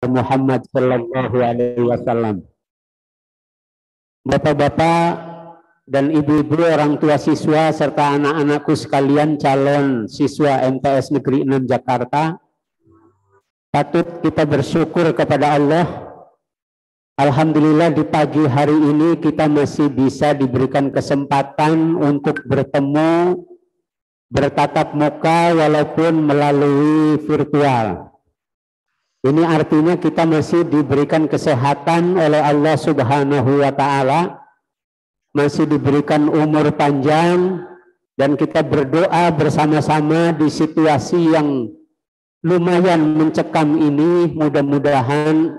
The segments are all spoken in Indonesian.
Muhammad Sallallahu Alaihi Wasallam. Bapak-bapak dan ibu-ibu orang tua siswa serta anak-anakku sekalian calon siswa MTS Negeri 6 Jakarta, patut kita bersyukur kepada Allah. Alhamdulillah di pagi hari ini kita masih bisa diberikan kesempatan untuk bertemu, bertatap muka walaupun melalui virtual. Ini artinya kita masih diberikan kesehatan oleh Allah Subhanahu wa Ta'ala, masih diberikan umur panjang, dan kita berdoa bersama-sama di situasi yang lumayan mencekam ini. Mudah-mudahan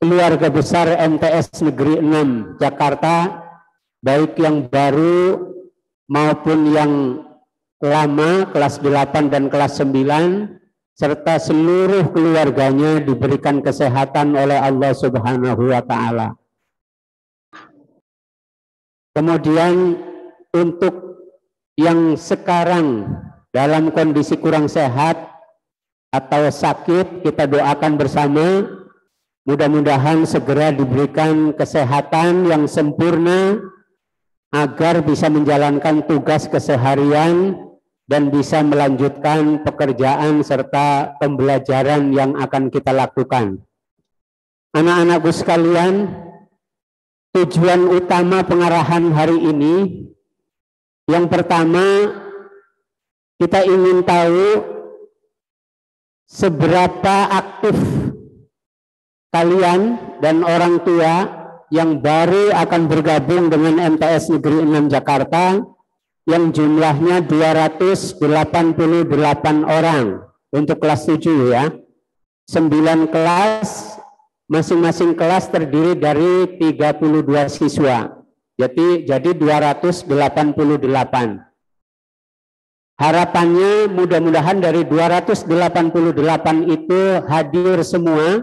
keluarga besar MTS Negeri 6 Jakarta, baik yang baru maupun yang lama, kelas 8 dan kelas 9, serta seluruh keluarganya diberikan kesehatan oleh Allah Subhanahu wa Ta'ala. Kemudian untuk yang sekarang dalam kondisi kurang sehat atau sakit, kita doakan bersama, mudah-mudahan segera diberikan kesehatan yang sempurna agar bisa menjalankan tugas keseharian dan bisa melanjutkan pekerjaan serta pembelajaran yang akan kita lakukan. Anak-anakku sekalian, tujuan utama pengarahan hari ini, yang pertama kita ingin tahu seberapa aktif kalian dan orang tua yang baru akan bergabung dengan MTS Negeri 6 Jakarta, yang jumlahnya 288 orang untuk kelas 7 ya. 9 kelas, masing-masing kelas terdiri dari 32 siswa. Jadi 288. Harapannya mudah-mudahan dari 288 itu hadir semua,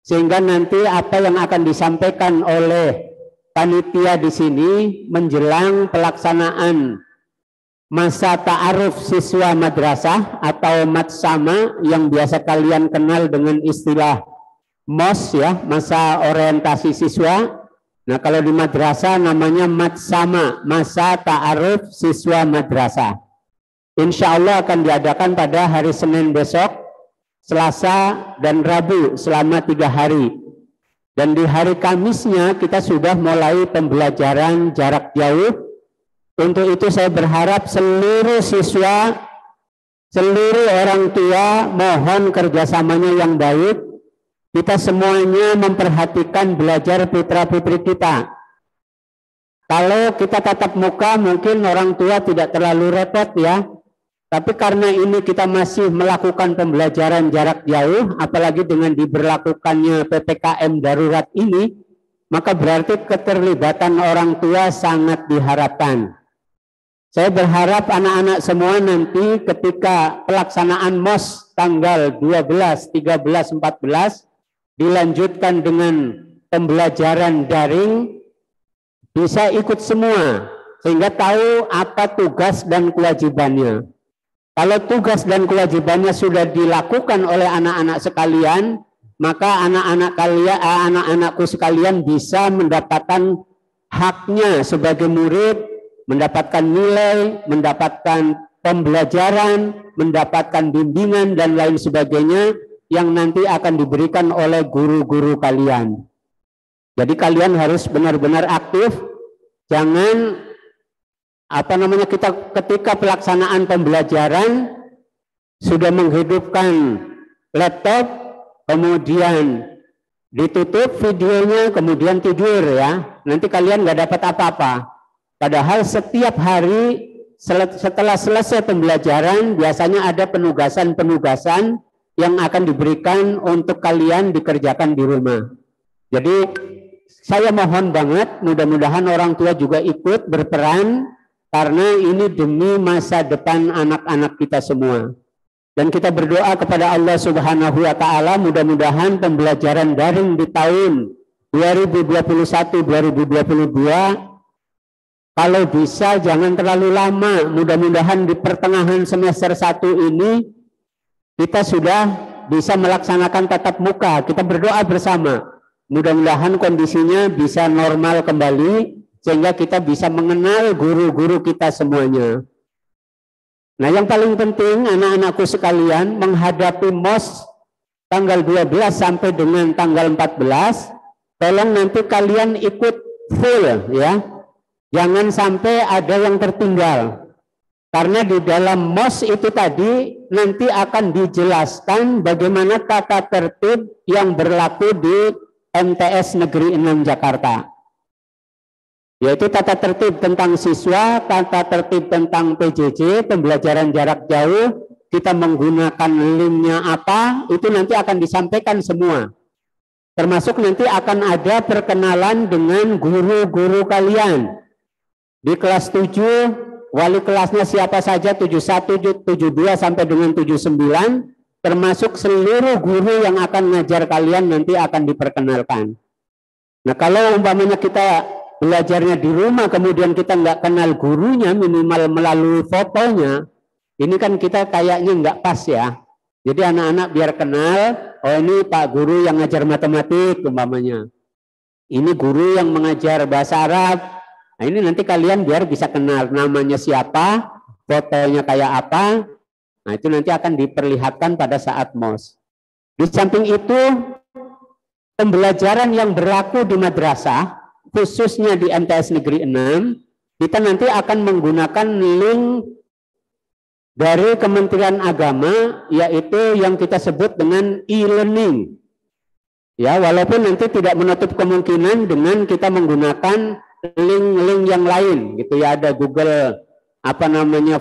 sehingga nanti apa yang akan disampaikan oleh panitia di sini menjelang pelaksanaan masa ta'aruf siswa madrasah atau matsama yang biasa kalian kenal dengan istilah MOS ya, masa orientasi siswa. Nah, kalau di madrasah namanya matsama, masa ta'aruf siswa madrasah. Insya Allah akan diadakan pada hari Senin besok, Selasa dan Rabu selama 3 hari. Dan di hari Kamisnya kita sudah mulai pembelajaran jarak jauh. Untuk itu saya berharap seluruh siswa, seluruh orang tua mohon kerjasamanya yang baik. Kita semuanya memperhatikan belajar putra-putri kita. Kalau kita tatap muka mungkin orang tua tidak terlalu repot ya. Tapi karena ini kita masih melakukan pembelajaran jarak jauh, apalagi dengan diberlakukannya PPKM darurat ini, maka berarti keterlibatan orang tua sangat diharapkan. Saya berharap anak-anak semua nanti ketika pelaksanaan MOS tanggal 12, 13, 14 dilanjutkan dengan pembelajaran daring, bisa ikut semua sehingga tahu apa tugas dan kewajibannya. Kalau tugas dan kewajibannya sudah dilakukan oleh anak-anak sekalian, maka anak-anakku sekalian bisa mendapatkan haknya sebagai murid, mendapatkan nilai, mendapatkan pembelajaran, mendapatkan bimbingan dan lain sebagainya yang nanti akan diberikan oleh guru-guru kalian. Jadi kalian harus benar-benar aktif, jangan kita ketika pelaksanaan pembelajaran sudah menghidupkan laptop, kemudian ditutup videonya, kemudian tidur ya. Nanti kalian nggak dapat apa-apa. Padahal setiap hari setelah selesai pembelajaran biasanya ada penugasan-penugasan yang akan diberikan untuk kalian dikerjakan di rumah. Jadi saya mohon banget, mudah-mudahan orang tua juga ikut berperan, karena ini demi masa depan anak-anak kita semua. Dan kita berdoa kepada Allah Subhanahu wa Ta'ala, mudah-mudahan pembelajaran daring di tahun 2021-2022 kalau bisa jangan terlalu lama. Mudah-mudahan di pertengahan semester 1 ini kita sudah bisa melaksanakan tatap muka. Kita berdoa bersama. Mudah-mudahan kondisinya bisa normal kembali sehingga kita bisa mengenal guru-guru kita semuanya. Nah, yang paling penting anak-anakku sekalian, menghadapi MOS tanggal 12 sampai dengan tanggal 14, tolong nanti kalian ikut full ya. Jangan sampai ada yang tertinggal. Karena di dalam MOS itu tadi nanti akan dijelaskan bagaimana tata tertib yang berlaku di MTS Negeri 6 Jakarta. Yaitu tata tertib tentang siswa, tata tertib tentang PJJ, pembelajaran jarak jauh, kita menggunakan linknya apa, itu nanti akan disampaikan semua. Termasuk nanti akan ada perkenalan dengan guru-guru kalian. Di kelas 7, wali kelasnya siapa saja, 71, 72 sampai dengan 79, termasuk seluruh guru yang akan ngajar kalian nanti akan diperkenalkan. Nah, kalau umpamanya kita belajarnya di rumah kemudian kita nggak kenal gurunya minimal melalui fotonya, ini kan kita kayaknya nggak pas ya. Jadi anak-anak biar kenal, oh ini Pak Guru yang ngajar matematik umpamanya, ini guru yang mengajar bahasa Arab. Nah, ini nanti kalian biar bisa kenal namanya siapa, fotonya kayak apa. Nah, itu nanti akan diperlihatkan pada saat MOS. Di samping itu, pembelajaran yang berlaku di madrasah, khususnya di MTS Negeri 6, kita nanti akan menggunakan link dari Kementerian Agama, yaitu yang kita sebut dengan e-learning. Ya, walaupun nanti tidak menutup kemungkinan dengan kita menggunakan link-link yang lain, gitu ya, ada Google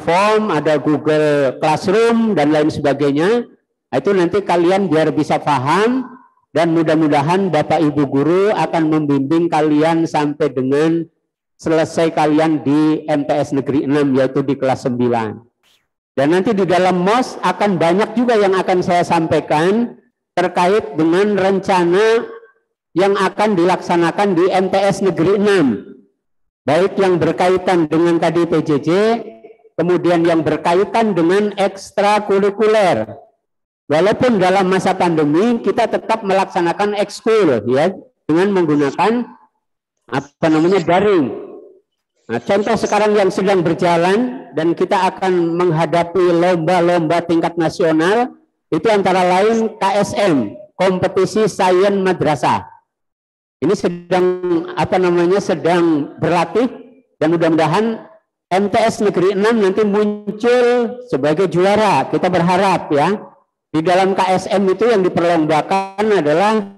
Form, ada Google Classroom dan lain sebagainya. Itu nanti kalian biar bisa paham. Dan mudah-mudahan Bapak Ibu Guru akan membimbing kalian sampai dengan selesai kalian di MTS Negeri 6, yaitu di kelas 9. Dan nanti di dalam MOS akan banyak juga yang akan saya sampaikan terkait dengan rencana yang akan dilaksanakan di MTS Negeri 6. Baik yang berkaitan dengan tadi PJJ, kemudian yang berkaitan dengan ekstrakurikuler. Walaupun dalam masa pandemi kita tetap melaksanakan ekskul ya dengan menggunakan daring. Nah, contoh sekarang yang sedang berjalan dan kita akan menghadapi lomba-lomba tingkat nasional itu antara lain KSM, kompetisi sains madrasah. Ini sedang berlatih dan mudah-mudahan MTS Negeri 6 nanti muncul sebagai juara. Kita berharap ya. Di dalam KSM itu yang diperlombakan adalah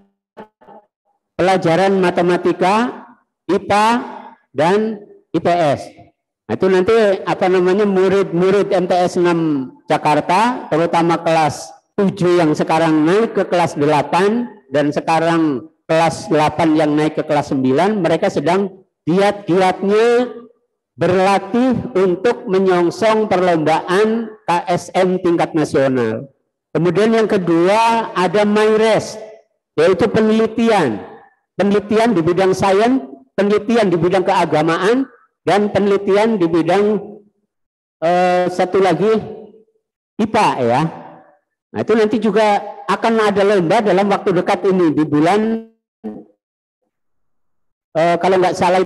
pelajaran matematika, IPA, dan IPS. Nah, itu nanti murid-murid MTS 6 Jakarta, terutama kelas 7 yang sekarang naik ke kelas 8 dan sekarang kelas 8 yang naik ke kelas 9, mereka sedang giat-giatnya berlatih untuk menyongsong perlombaan KSM tingkat nasional. Kemudian yang kedua ada MyRes, yaitu penelitian di bidang sains, penelitian di bidang keagamaan, dan penelitian di bidang satu lagi IPA ya. Nah, itu nanti juga akan ada lomba dalam waktu dekat ini di bulan kalau nggak salah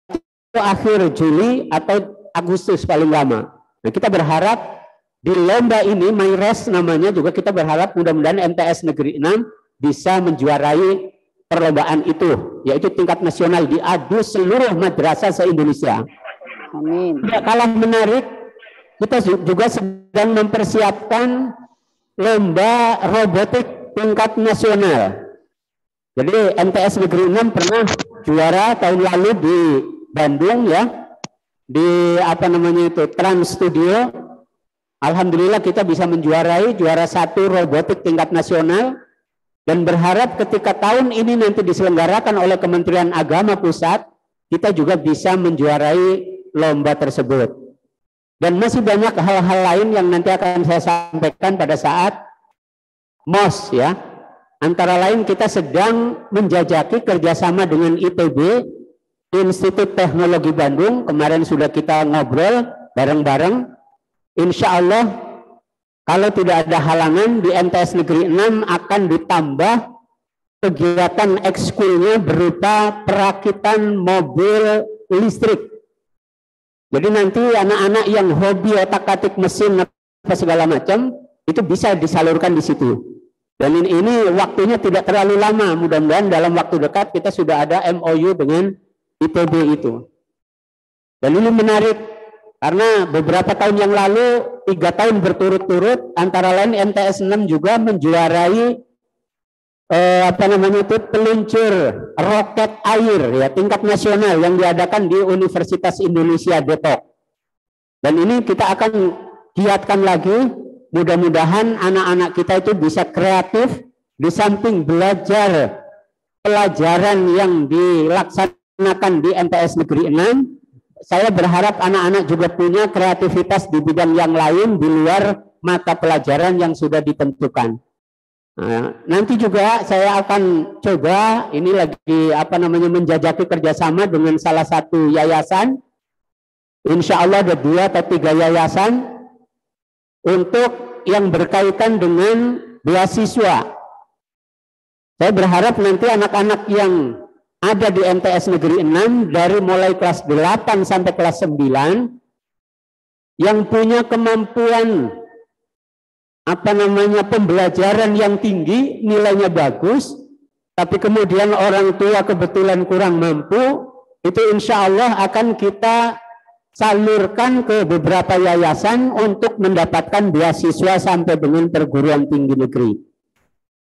itu akhir Juli atau Agustus paling lama. Nah, kita berharap di lomba ini, MyRes namanya, juga kita berharap mudah-mudahan MTS Negeri 6 bisa menjuarai perlombaan itu, yaitu tingkat nasional diadu seluruh madrasah se-Indonesia. Amin. Tidak kalah menarik, kita juga sedang mempersiapkan lomba robotik tingkat nasional. Jadi MTS Negeri 6 pernah juara tahun lalu di Bandung ya, di Trans Studio. Alhamdulillah kita bisa menjuarai juara 1 robotik tingkat nasional dan berharap ketika tahun ini nanti diselenggarakan oleh Kementerian Agama Pusat, kita juga bisa menjuarai lomba tersebut. Dan masih banyak hal-hal lain yang nanti akan saya sampaikan pada saat MOS ya. Antara lain kita sedang menjajaki kerjasama dengan ITB, Institut Teknologi Bandung. Kemarin sudah kita ngobrol bareng-bareng. Insya Allah kalau tidak ada halangan di MTS Negeri 6 akan ditambah kegiatan ekskulnya berupa perakitan mobil listrik. Jadi nanti anak-anak yang hobi otak-atik mesin apa segala macam itu bisa disalurkan di situ. Dan ini waktunya tidak terlalu lama. Mudah-mudahan dalam waktu dekat kita sudah ada MOU dengan ITB itu. Dan ini menarik karena beberapa tahun yang lalu 3 tahun berturut-turut antara lain MTS 6 juga menjuarai peluncur roket air ya tingkat nasional yang diadakan di Universitas Indonesia Depok. Dan ini kita akan giatkan lagi, mudah-mudahan anak-anak kita itu bisa kreatif di samping belajar pelajaran yang dilaksanakan di MTS Negeri 6. Saya berharap anak-anak juga punya kreativitas di bidang yang lain di luar mata pelajaran yang sudah ditentukan. Nah, nanti juga saya akan coba ini lagi menjajaki kerjasama dengan salah satu yayasan. Insya Allah ada 2 atau 3 yayasan untuk yang berkaitan dengan beasiswa. Saya berharap nanti anak-anak yang ada di MTS Negeri 6 dari mulai kelas 8 sampai kelas 9 yang punya kemampuan pembelajaran yang tinggi, nilainya bagus, tapi kemudian orang tua kebetulan kurang mampu, itu insya Allah akan kita salurkan ke beberapa yayasan untuk mendapatkan beasiswa sampai dengan perguruan tinggi negeri.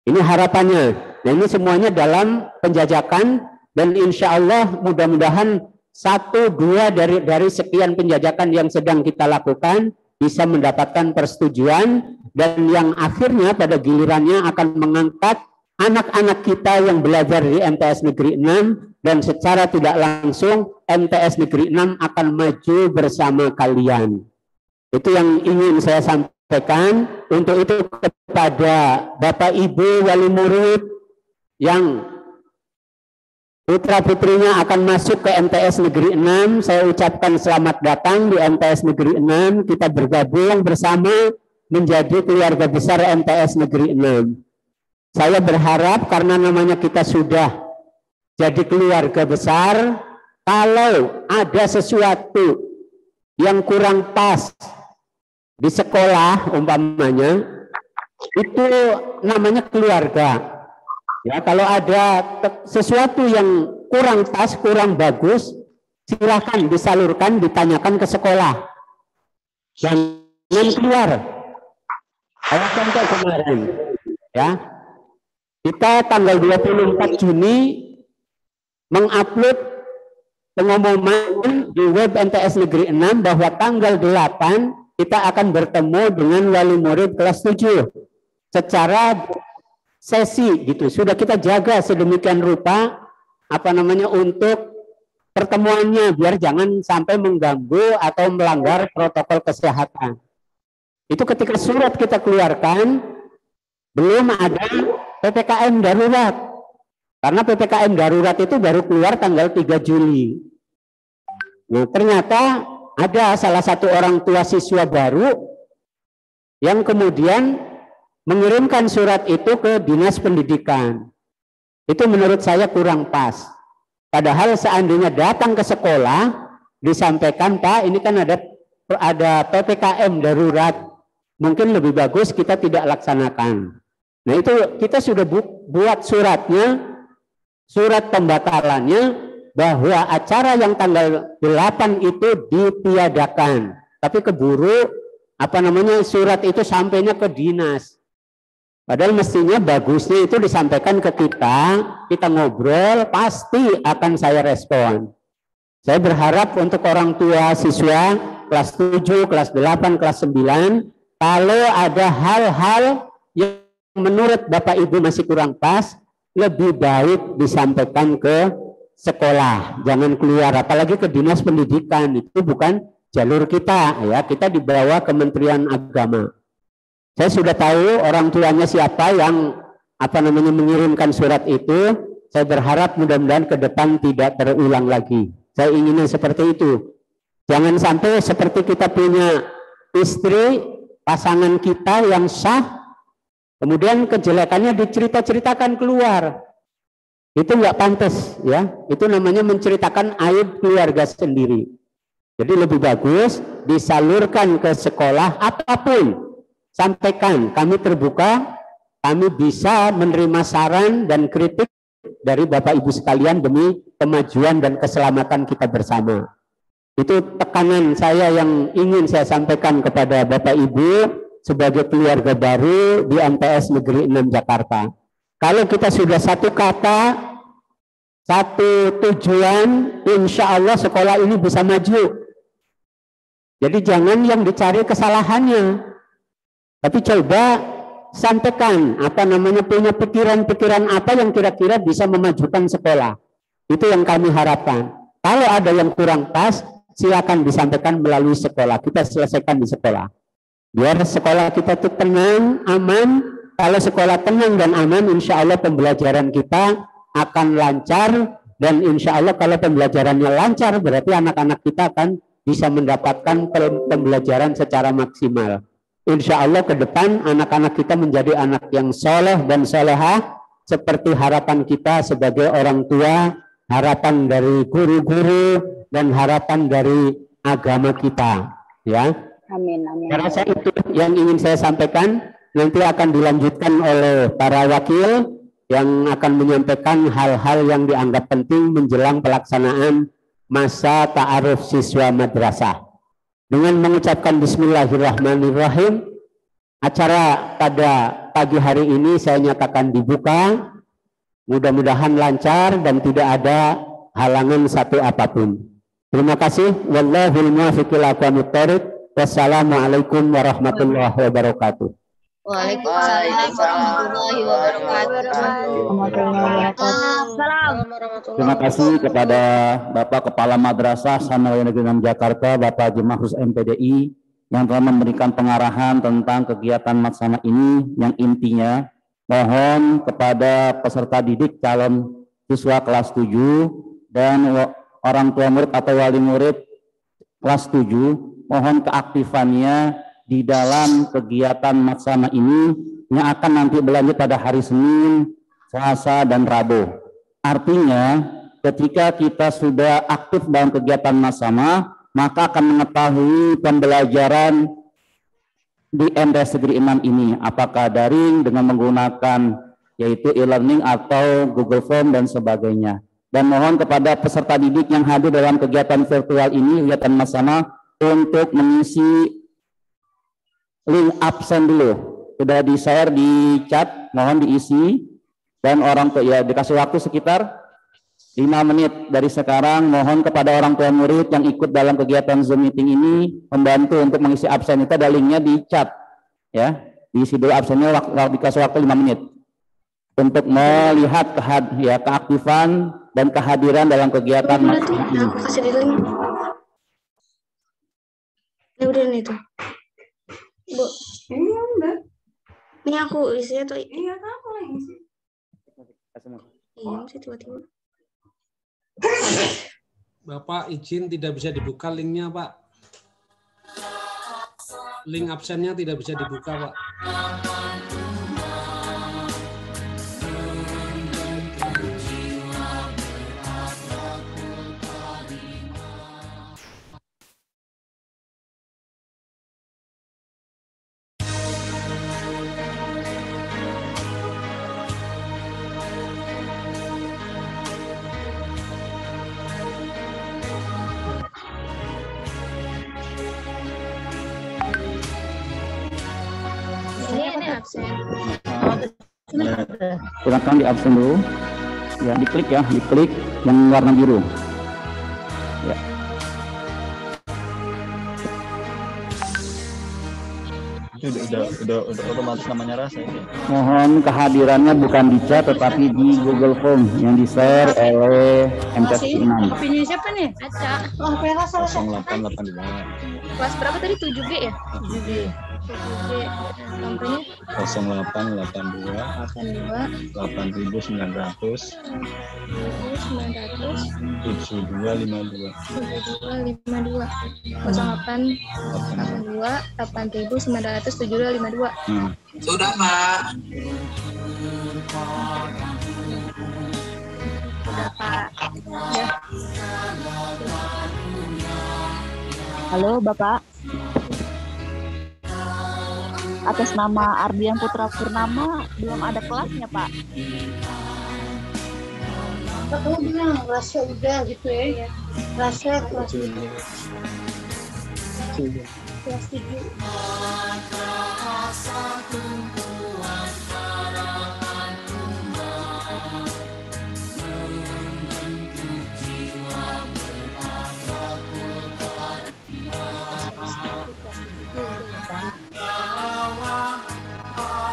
Ini harapannya. Nah, ini semuanya dalam penjajakan dan insya Allah mudah-mudahan 1-2 dari sekian penjajakan yang sedang kita lakukan bisa mendapatkan persetujuan dan yang akhirnya pada gilirannya akan mengangkat anak-anak kita yang belajar di MTS Negeri 6 dan secara tidak langsung MTS Negeri 6 akan maju bersama kalian. Itu yang ingin saya sampaikan. Untuk itu kepada Bapak Ibu wali murid yang putra-putrinya akan masuk ke MTS Negeri 6, saya ucapkan selamat datang di MTS Negeri 6. Kita bergabung bersama menjadi keluarga besar MTS Negeri 6. Saya berharap karena namanya kita sudah jadi keluarga besar, kalau ada sesuatu yang kurang pas di sekolah umpamanya, itu namanya keluarga. Ya, kalau ada sesuatu yang kurang pas, kurang bagus, silakan disalurkan, ditanyakan ke sekolah. Jangan keluar. Saya contoh kemarin, ya, kita tanggal 24 Juni mengupload pengumuman di web MTS Negeri 6 bahwa tanggal 8 kita akan bertemu dengan wali murid kelas 7 secara sesi gitu. Sudah kita jaga sedemikian rupa untuk pertemuannya biar jangan sampai mengganggu atau melanggar protokol kesehatan. Itu ketika surat kita keluarkan belum ada PPKM darurat. Karena PPKM darurat itu baru keluar tanggal 3 Juli. Nah, ternyata ada salah satu orang tua siswa baru yang kemudian mengirimkan surat itu ke Dinas Pendidikan. Itu menurut saya kurang pas. Padahal seandainya datang ke sekolah disampaikan, Pak, ini kan ada PPKM darurat. Mungkin lebih bagus kita tidak laksanakan. Nah, itu kita sudah buat suratnya, surat pembatalannya bahwa acara yang tanggal 8 itu ditiadakan. Tapi keburu surat itu sampainya ke dinas. Padahal mestinya bagusnya itu disampaikan ke kita ngobrol, pasti akan saya respon. Saya berharap untuk orang tua siswa kelas 7, kelas 8, kelas 9, kalau ada hal-hal yang menurut Bapak Ibu masih kurang pas, lebih baik disampaikan ke sekolah, jangan keluar, apalagi ke Dinas Pendidikan. Itu bukan jalur kita, ya, kita di bawah Kementerian Agama. Saya sudah tahu orang tuanya siapa yang mengirimkan surat itu. Saya berharap mudah-mudahan ke depan tidak terulang lagi. Saya inginnya seperti itu. Jangan sampai seperti kita punya istri, pasangan kita yang sah, kemudian kejelekannya dicerita-ceritakan keluar. Itu nggak pantas, ya. Itu namanya menceritakan aib keluarga sendiri. Jadi lebih bagus disalurkan ke sekolah apapun. Sampaikan, kami terbuka, kami bisa menerima saran dan kritik dari Bapak Ibu sekalian demi kemajuan dan keselamatan kita bersama. Itu tekanan saya yang ingin saya sampaikan kepada Bapak Ibu sebagai keluarga baru di MTS Negeri 6 Jakarta. Kalau kita sudah satu kata, satu tujuan, insya Allah sekolah ini bisa maju. Jadi jangan yang dicari kesalahannya, tapi coba sampaikan punya pikiran-pikiran apa yang kira-kira bisa memajukan sekolah. Itu yang kami harapkan. Kalau ada yang kurang pas, silakan disampaikan melalui sekolah. Kita selesaikan di sekolah. Biar sekolah kita itu tenang, aman. Kalau sekolah tenang dan aman, insya Allah pembelajaran kita akan lancar. Dan insya Allah kalau pembelajarannya lancar, berarti anak-anak kita akan bisa mendapatkan pembelajaran secara maksimal. Insya Allah ke depan anak-anak kita menjadi anak yang soleh dan solehah seperti harapan kita sebagai orang tua, harapan dari guru-guru dan harapan dari agama kita, ya. Amin, amin. Karena saya itu yang ingin saya sampaikan. Nanti akan dilanjutkan oleh para wakil yang akan menyampaikan hal-hal yang dianggap penting menjelang pelaksanaan masa ta'aruf siswa madrasah. Dengan mengucapkan bismillahirrahmanirrahim, acara pada pagi hari ini saya nyatakan dibuka. Mudah-mudahan lancar dan tidak ada halangan satu apapun. Terima kasih. Wallahul muwaffiq ila aqwamit thoriq. Wassalamualaikum warahmatullahi wabarakatuh. Waalaikumsalam warahmatullahi wabarakatuh. Terima kasih kepada Bapak Kepala Madrasah Sanawiyah Negeri 6 Jakarta, Bapak Haji Mahfuz MPDI, yang telah memberikan pengarahan tentang kegiatan maksana ini, yang intinya mohon kepada peserta didik calon siswa kelas 7 dan orang tua murid atau wali murid kelas 7, mohon keaktifannya di dalam kegiatan maksana ini yang akan nanti berlanjut pada hari Senin, Selasa, dan Rabu. Artinya ketika kita sudah aktif dalam kegiatan maksana, maka akan mengetahui pembelajaran di MTS Negeri 6 ini, apakah daring dengan menggunakan yaitu e-learning atau Google Form dan sebagainya. Dan mohon kepada peserta didik yang hadir dalam kegiatan virtual ini, kegiatan maksana, untuk mengisi link absen dulu. Sudah di-share di chat, mohon diisi. Dan orang tua, ya dikasih waktu sekitar 5 menit dari sekarang. Mohon kepada orang tua murid yang ikut dalam kegiatan Zoom meeting ini membantu untuk mengisi absen. Itu ada linknya di chat, ya. Diisi dulu absennya, dikasih waktu 5 menit untuk melihat keaktifan dan kehadiran dalam kegiatan maksana ini. Aku kasih di link. Ini udah nih tuh. Bu. Ini udah. Ini aku isinya tuh. Iya, aku yang isi. Iya sih tiba-tiba. Bapak izin tidak bisa dibuka linknya, Pak. Link absennya tidak bisa dibuka, Pak. Silakan di absen dulu. Ya, diklik yang warna biru. Ya. Itu udah otomatis namanya rasa ya. Mohon kehadirannya bukan di chat tetapi di Google Form yang di-share oleh MTS 6. HP-nya siapa nih? Aca. Oh, HP-nya salah. 088 di bawah. Kelas berapa tadi? 7G ya? 7G. Nomornya 0882 82 8900 900 7252 7252 0882 8900 7252. Sudah, Pak. Sudah, Pak. Ya. Halo Bapak, atas nama Ardian Putra Purnama belum ada kelasnya Pak. Kamu bilang rasa udah gitu ya? Rasa kelas 7. Kelas 7.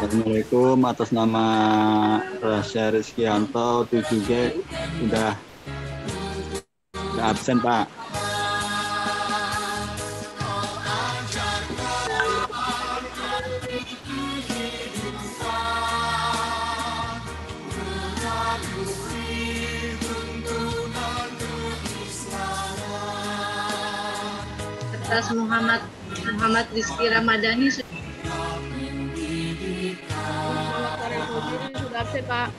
Assalamualaikum, atas nama Rasya Rizkianto 7G sudah absen Pak. Atas Muhammad Rizky Ramadhani sudah absen Pak.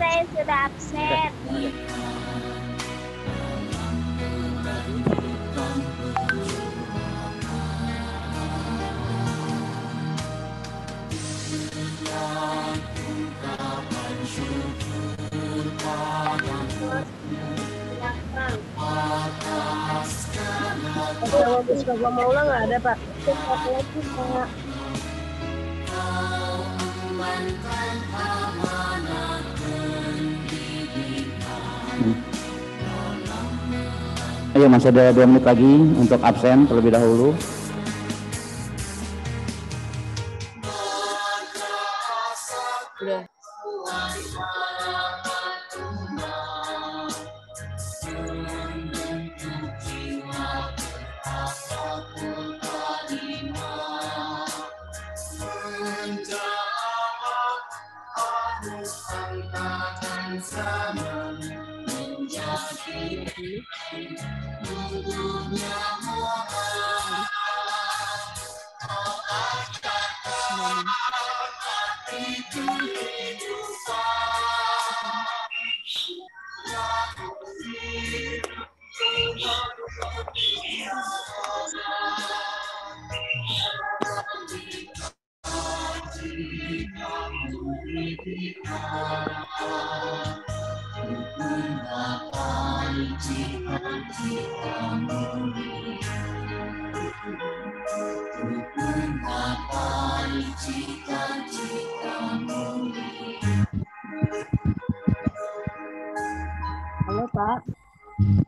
Saya sudah absen. Kalau Mustafa Maula nggak ada Pak. Satu lagi Pak. Ayo, masih ada 2 menit lagi untuk absen terlebih dahulu. Sudah. Halo Pak,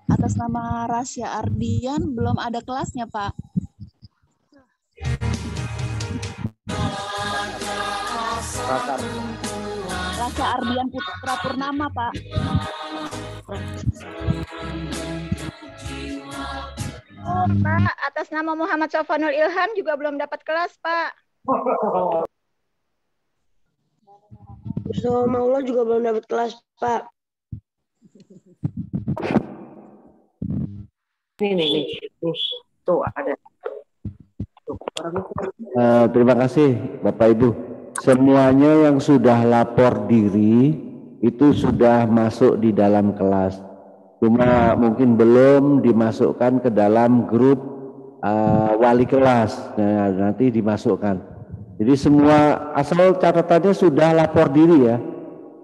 atas nama Rasya Ardian belum ada kelasnya Pak. Rasya Ardian Putra Purnama Pak. Oh, Pak, atas nama Muhammad Sofanul Ilham juga belum dapat kelas, Pak. Mustafa Maula juga belum dapat kelas Pak. Nih. Tuh ada. Terima kasih Bapak Ibu. Semuanya yang sudah lapor diri itu sudah masuk di dalam kelas. Cuma mungkin belum dimasukkan ke dalam grup wali kelas. Nah, nanti dimasukkan. Jadi semua asal catatannya sudah lapor diri ya.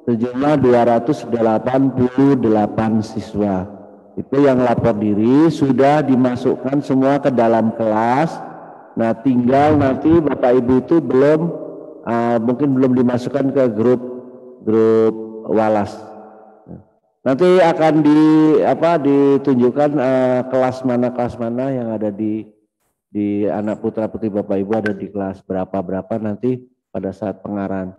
Sejumlah 288 siswa. Itu yang lapor diri sudah dimasukkan semua ke dalam kelas. Nah, tinggal nanti Bapak Ibu itu mungkin belum dimasukkan ke grup walas. Nanti akan ditunjukkan kelas mana yang ada di anak putra putri Bapak Ibu ada di kelas berapa nanti pada saat pengarahan.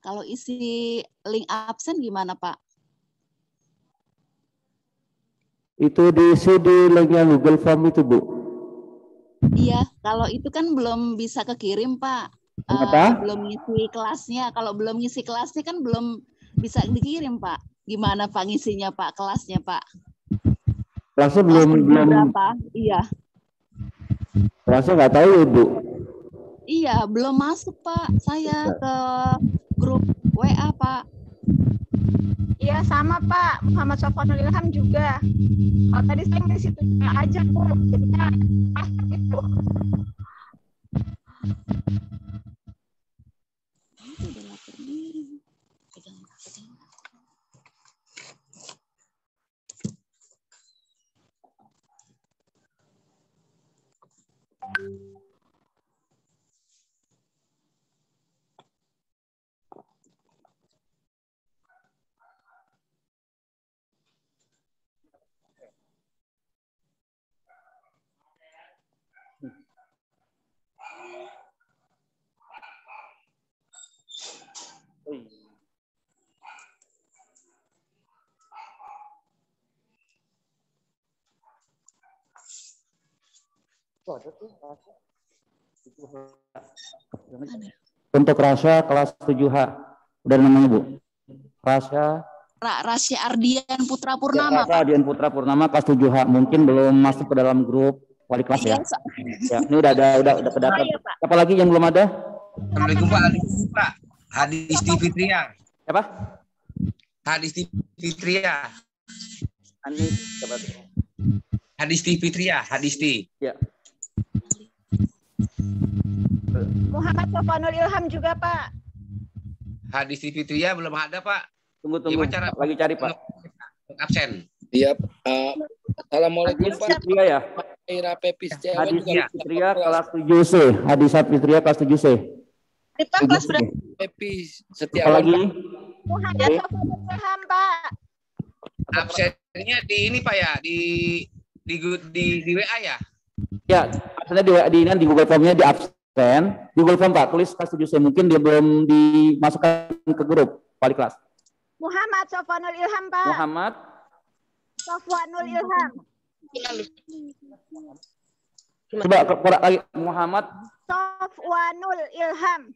Kalau isi link absen gimana, Pak? Itu diisi di linknya Google Form itu, Bu. Iya, kalau itu kan belum bisa kekirim, Pak. Belum ngisi kelasnya. Kalau belum ngisi kelasnya kan belum bisa dikirim, Pak. Gimana Pak ngisinya, Pak? Kelasnya, Pak? Kelasnya belum berapa? Iya. Kelasnya nggak tahu, Ibu. Iya, belum masuk, Pak. Saya ke grup WA, Pak. Iya, sama Pak. Muhammad Sofwanul Ilham juga. Kalau tadi saya di situ aja, Bu. Jadinya masuk itu. Untuk Rasya kelas 7H. Udah namanya, Bu? Rasya Ardian Putra Purnama. Rasya Ardian Putra Purnama kelas 7H. Mungkin belum masuk ke dalam grup wali kelas ya. Ya, ini udah kedapat. Apa lagi yang belum ada? Assalamualaikum Pak. Hadisti Fitria. Apa? Hadisti Fitria. Hadisti Fitria. Hadisti. Ya. Muhammad Sofwanul Ilham juga, Pak. Hadisti Fitria belum ada, Pak. Tunggu. Cara lagi cari, Pak. Absen. Iya, Assalamualaikum Pak. Fitria ya. Ira Pepis Setiawan Hadisat Fitria kelas 7C. Hadisat Fitria kelas 7C. Pak kelas berapa? Pepis Apa Setiawan. lagi? Muhammad Sofwanul Ilham, Pak. Absennya di ini, Pak ya, di WA ya. Ya, absennya di Google Form-nya di absen. Di Google Form, Pak, tulis kelas 7C. Mungkin dia belum dimasukkan ke grup wali kelas. Muhammad Sofwanul Ilham, Pak. Muhammad Sofwanul Ilham. Coba lagi Muhammad Sofwanul Ilham.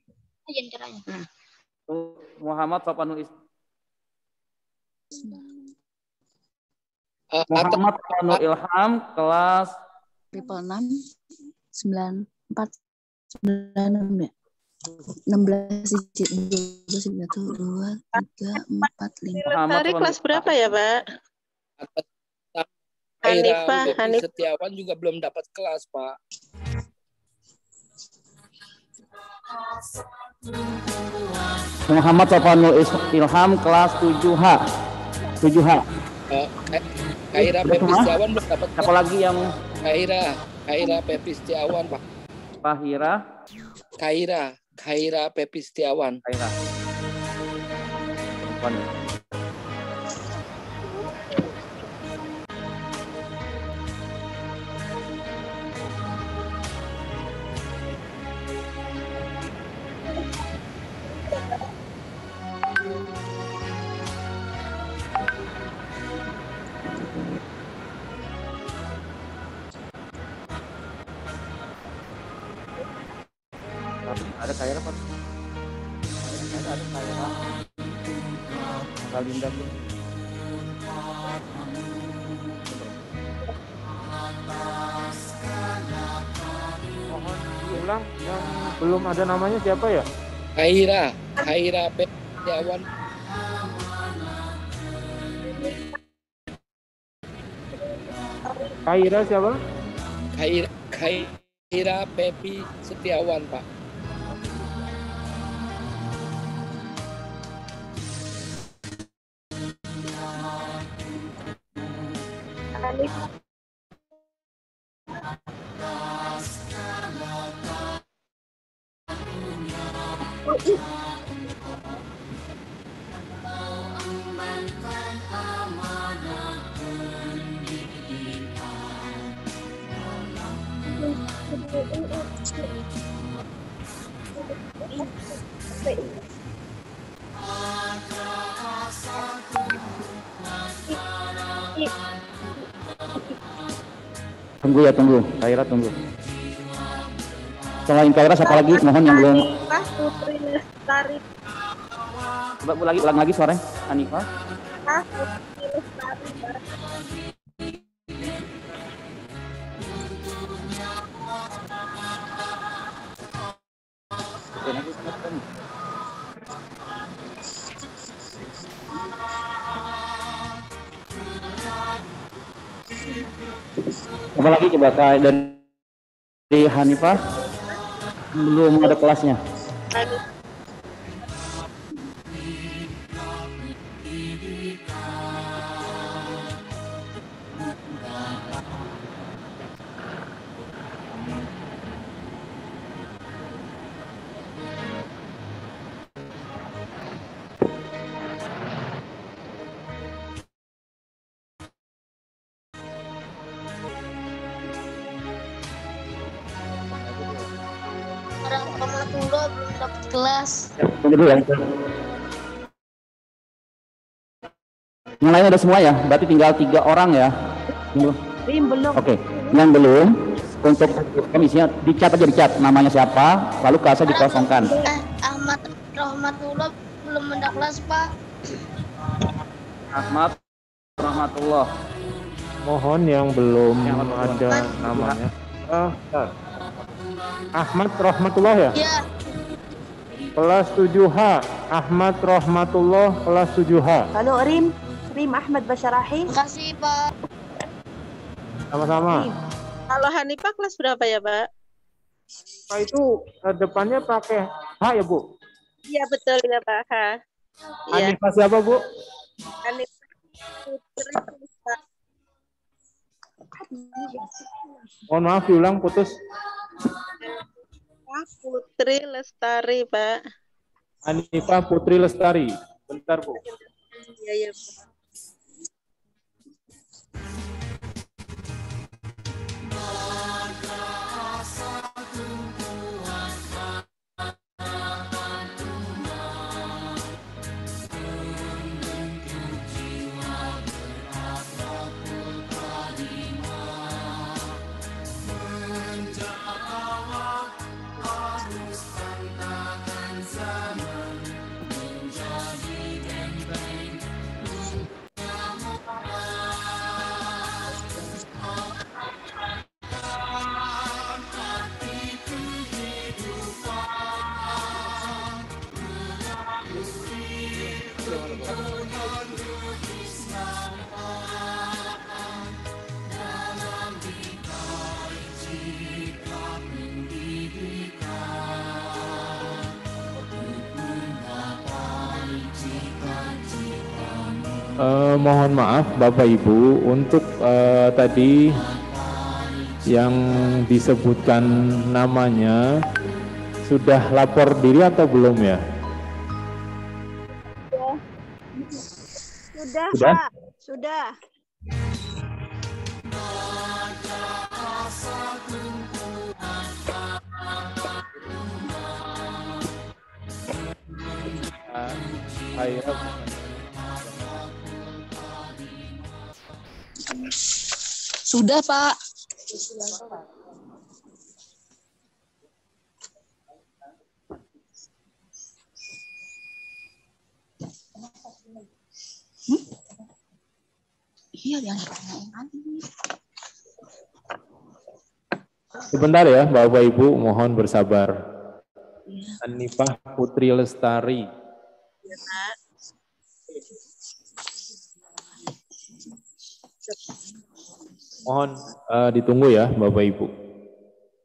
Muhammad Sofwanul Ilham. Muhammad Sofwanul Ilham kelas 6 94 96 ya. 16 digit 12 2 3 4 5. Tari kelas berapa ya, Pak? Hanifah Setiawan juga belum dapat kelas, Pak. Muhammad Sofwanul Ilham kelas 7H. Kaira Pepis Setiawan belum dapat kelas. Apa lagi yang Kaira Pepis Setiawan, Pak. Kaira Pepis Setiawan. Ada Kaira, Pak. Ada Kaira. Kalinda pun. Mohon diulang yang belum ada namanya siapa ya? Kaira Pepis Setiawan. Kaira siapa? Kaira Pepi Setiawan, Pak. Tunggu ya, tunggu. Kaira tunggu. Selain Kaira, siapa lagi? Mohon yang belum. Anifah Putri Lestari. Coba ulang lagi suaranya. Anifah. Putri Lestari. Apa lagi coba dari Hanifah? Belum ada kelasnya. Rahmatullah belum dapat kelas. Tunggu dulu ya. Yang lain ada semua ya? Berarti tinggal 3 orang ya? Belum. Oke. Yang belum, untuk komisinya dicat aja, dicat namanya siapa, lalu kelasnya dikosongkan. Ahmad Rahmatullah belum ada kelas, Pak. Ahmad Rahmatullah. Mohon yang belum ada namanya. Ahmad Rahmatullah ya? Iya. Kelas 7H. Ahmad Rahmatullah kelas 7H. Halo Rim Ahmad Basyarahi. Makasih, Pak. Sama-sama. Kalau Hanifah kelas berapa ya, Pak? Pak itu depannya pakai H ya, Bu? Iya, betul ya, Pak. Iya. Hanifah siapa, Bu? Hanifah Putri Lestari. Mohon maaf diulang, putus. Putri Lestari, Pak. Hanifah Putri Lestari. Bentar, Bu. Iya, Pak. Mohon maaf Bapak Ibu untuk tadi yang disebutkan namanya sudah lapor diri atau belum ya? Sudah, Sudah? Pak. Sudah. Sudah, Pak. Iya, yang Sebentar ya Bapak Ibu, mohon bersabar. Hanifah Putri Lestari. Ya, Pak. Mohon ditunggu ya Bapak Ibu.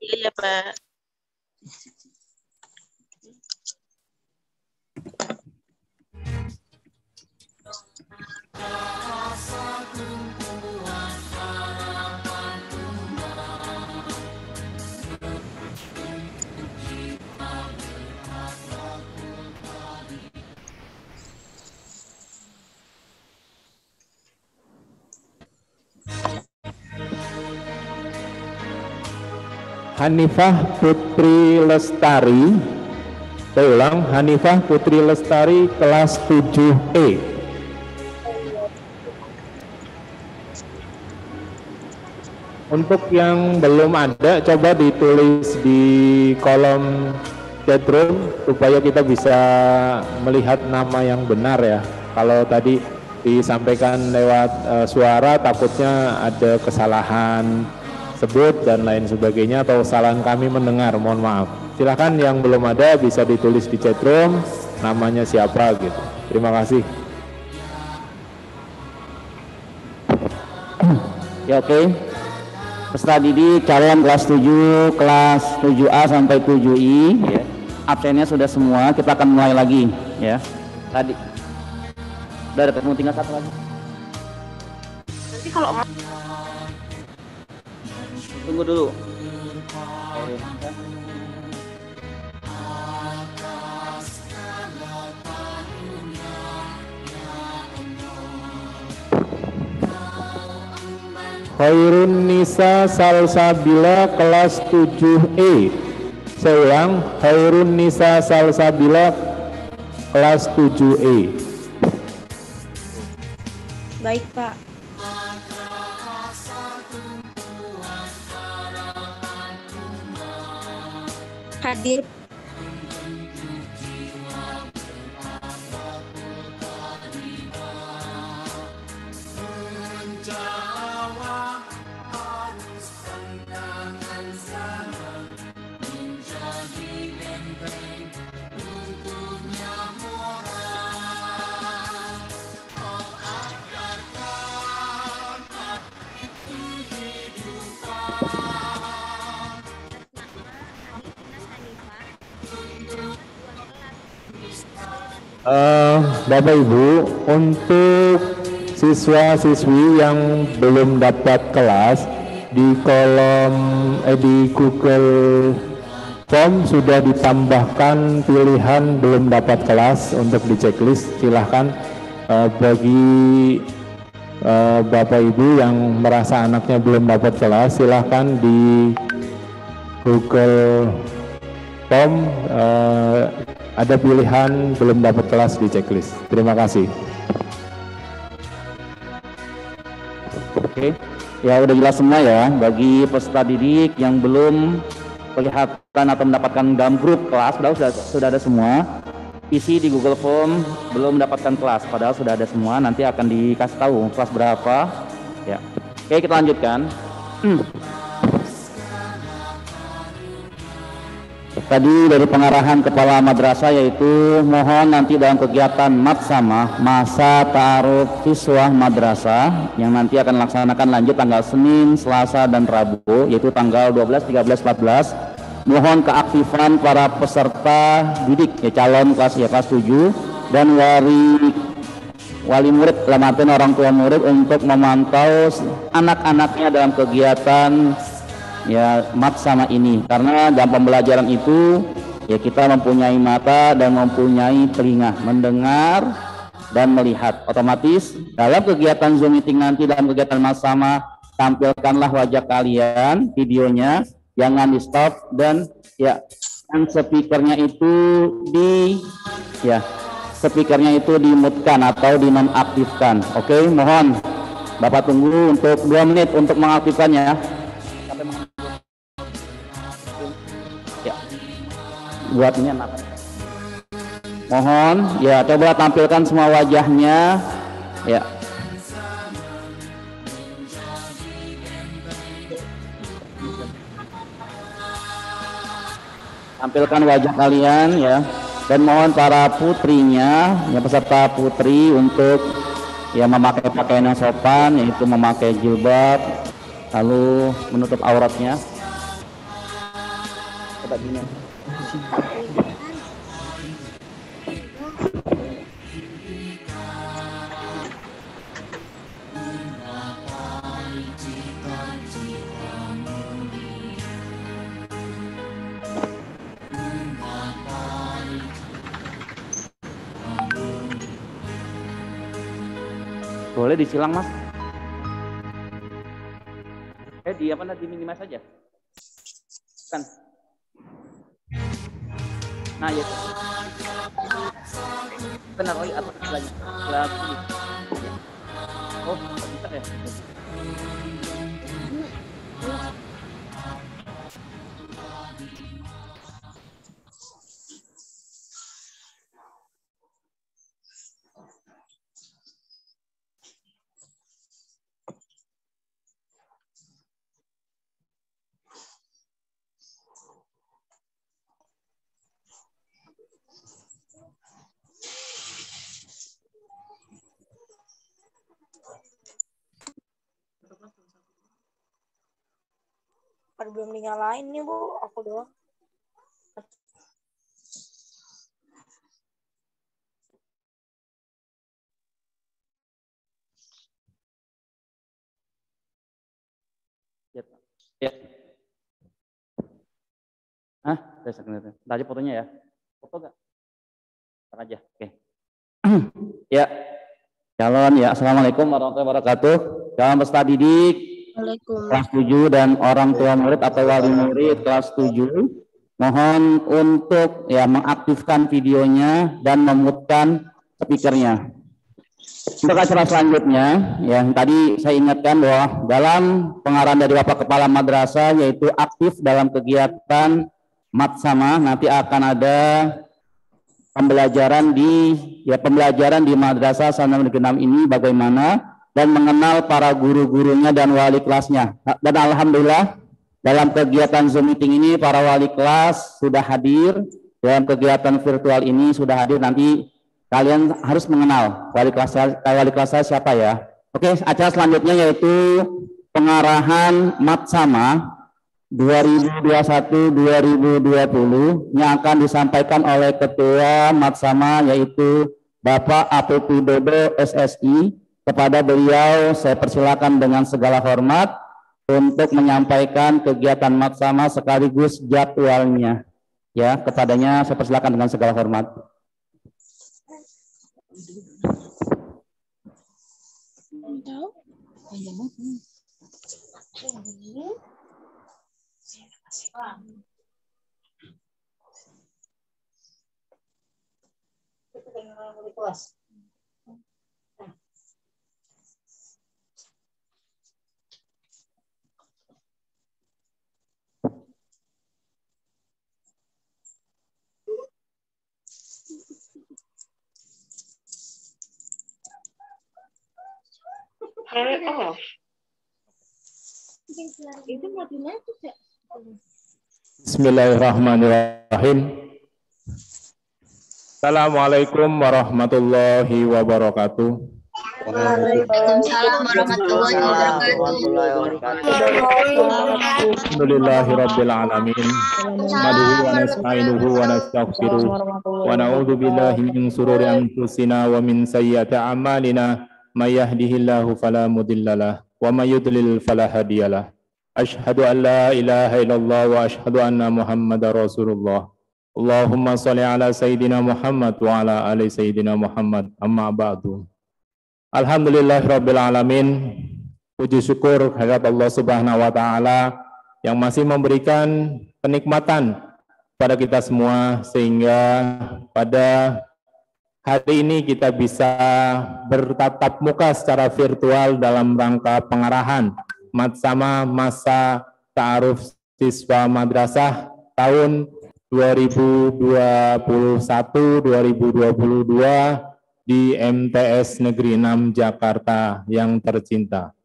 Iya ya Pak. Hanifah Putri Lestari, saya ulang, Hanifah Putri Lestari kelas 7E. Untuk yang belum ada, coba ditulis di kolom chatroom supaya kita bisa melihat nama yang benar ya. Kalau tadi disampaikan lewat suara, takutnya ada kesalahan sebut dan lain sebagainya atau kesalahan kami mendengar, mohon maaf. Silakan yang belum ada bisa ditulis di chatroom namanya siapa gitu. Terima kasih. Ya oke. Peserta didik calon kelas 7, kelas 7A sampai 7I ya. Absennya sudah semua, kita akan mulai lagi ya. Tadi udah ada ketemu, tinggal satu lagi. Nanti kalau Tunggu dulu. Khairun Nisa Salsabila kelas 7E. Saya ulang, Khairun Nisa Salsabila kelas 7E. baik Pak. Hadir. Bapak Ibu, untuk siswa-siswi yang belum dapat kelas di kolom di Google Form sudah ditambahkan pilihan belum dapat kelas untuk di checklist. Silahkan bagi Bapak Ibu yang merasa anaknya belum dapat kelas, silahkan di Google Form ada pilihan belum dapat kelas di checklist. Terima kasih. Oke, ya udah jelas semua ya. Bagi peserta didik yang belum kelihatan atau mendapatkan dalam grup kelas, padahal sudah ada semua. Isi di Google Form belum mendapatkan kelas, padahal sudah ada semua. Nanti akan dikasih tahu kelas berapa. Ya, oke kita lanjutkan. Tadi dari pengarahan kepala madrasah yaitu mohon nanti dalam kegiatan matsama masa ta'aruf siswa madrasah yang nanti akan laksanakan lanjut tanggal Senin, Selasa dan Rabu yaitu tanggal 12, 13, 14. Mohon keaktifan para peserta didik ya calon kelas 7 dan wali murid dalam artian orang tua murid untuk memantau anak-anaknya dalam kegiatan ya matsama ini, karena dalam pembelajaran itu ya kita mempunyai mata dan mempunyai telinga, mendengar dan melihat. Otomatis dalam kegiatan Zoom meeting nanti, dalam kegiatan matsama, tampilkanlah wajah kalian, videonya jangan di stop dan ya speakernya itu dimutkan atau dinonaktifkan. Oke, mohon Bapak tunggu untuk 2 menit untuk mengaktifkannya. Buat ini anak. Mohon ya coba tampilkan semua wajahnya ya. Tampilkan wajah kalian ya, dan mohon para putrinya ya, peserta putri untuk ya memakai pakaian yang sopan yaitu memakai jilbab lalu menutup auratnya. Coba gini. Boleh disilang, Mas? Di apa di minimize saja? Kan? Nah, ya. Benar, oh, apa lagi? Lagi. Oh, bisa ya? Pada belum dinyalain nih Bu, aku doang. Ya. Saya sekalian. Tadi fotonya ya. Foto nggak? Ntar aja. Oke. Ya. Calon ya. Assalamualaikum warahmatullahi wabarakatuh. Calon peserta didik kelas 7 dan orang tua murid atau wali murid kelas 7 mohon untuk ya mengaktifkan videonya dan memutkan speakernya. Untuk acara selanjutnya, yang tadi saya ingatkan bahwa dalam pengarahan dari Bapak Kepala Madrasah yaitu aktif dalam kegiatan Matsama, nanti akan ada pembelajaran di Madrasah Sanawiyah Negeri 6 ini bagaimana dan mengenal para guru-gurunya dan wali kelasnya. Dan alhamdulillah dalam kegiatan Zoom meeting ini para wali kelas sudah hadir, dalam kegiatan virtual ini sudah hadir. Nanti kalian harus mengenal wali kelas saya siapa ya. Oke, acara selanjutnya yaitu pengarahan Matsama 2021-2020 yang akan disampaikan oleh Ketua Matsama yaitu Bapak APP Dodo SSI. Kepada beliau saya persilakan dengan segala hormat untuk menyampaikan kegiatan Matsama sekaligus jadwalnya. Ya, kepadanya saya persilakan dengan segala hormat. Bismillahirrahmanirrahim. Assalamualaikum warahmatullahi wabarakatuh. Waalaikumsalam warahmatullahi wabarakatuh. Alhamdulillahirabbil alamin. Nahmaduhu wa nasta'inuhu wa nastaghfiruh wa na'udzu billahi min shururi anfusina wa min sayyiati a'malina. May yahdihillahu fala mudhillalah wa may yudlil fala hadiyalah. Asyhadu an la ilaha illallah wa asyhadu anna Muhammadar Rasulullah. Allahumma shalli ala sayyidina Muhammad wa ala ali sayyidina Muhammad. Amma ba'du. Alhamdulillahirabbil alamin. Puji syukur kehadirat Allah Subhanahu wa taala yang masih memberikan kenikmatan pada kita semua sehingga pada hari ini kita bisa bertatap muka secara virtual dalam rangka pengarahan Matsama Masa Ta'aruf Siswa Madrasah tahun 2021-2022 di MTS Negeri 6 Jakarta yang tercinta.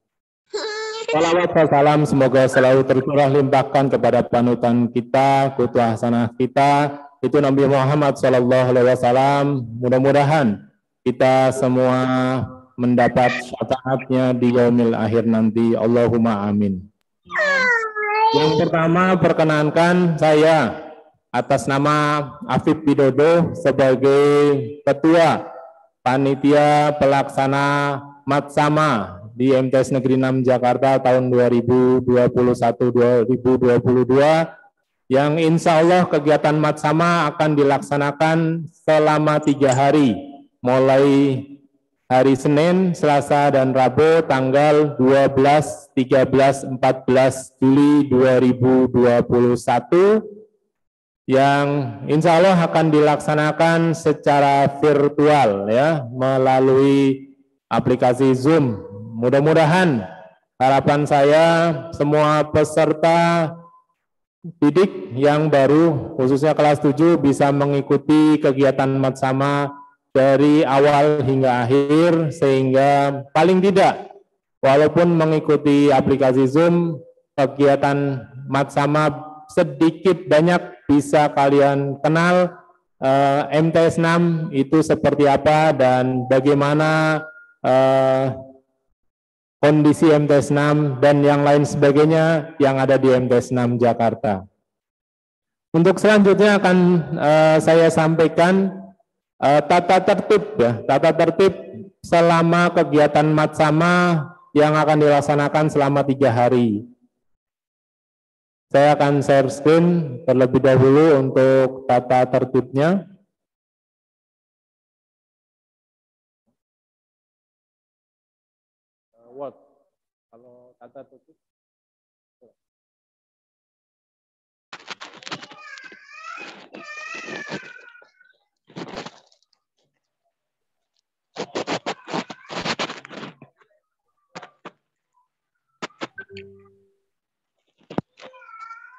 Salawat dan salam semoga selalu tercurah limpahkan kepada panutan kita, qudwah hasanah kita, itu Nabi Muhammad SAW. Mudah-mudahan kita semua mendapat syafaatnya di yaumil akhir nanti. Allahumma amin. Yang pertama, perkenankan saya atas nama Afif Widodo sebagai Ketua Panitia Pelaksana Matsama di MTS Negeri 6 Jakarta tahun 2021-2022 yang insya Allah kegiatan Matsama akan dilaksanakan selama 3 hari mulai hari Senin, Selasa, dan Rabu tanggal 12, 13, 14 Juli 2021 yang insya Allah akan dilaksanakan secara virtual ya melalui aplikasi Zoom. Mudah-mudahan harapan saya semua peserta didik yang baru khususnya kelas 7 bisa mengikuti kegiatan Matsama dari awal hingga akhir sehingga paling tidak walaupun mengikuti aplikasi Zoom kegiatan Matsama sedikit banyak bisa kalian kenal MTS 6 itu seperti apa dan bagaimana kondisi MTS 6 dan yang lain sebagainya yang ada di MTS 6 Jakarta. Untuk selanjutnya akan saya sampaikan tata tertib ya, tata tertib selama kegiatan Matsama yang akan dilaksanakan selama 3 hari. Saya akan share screen terlebih dahulu untuk tata tertibnya. Word, kalau tata tertib.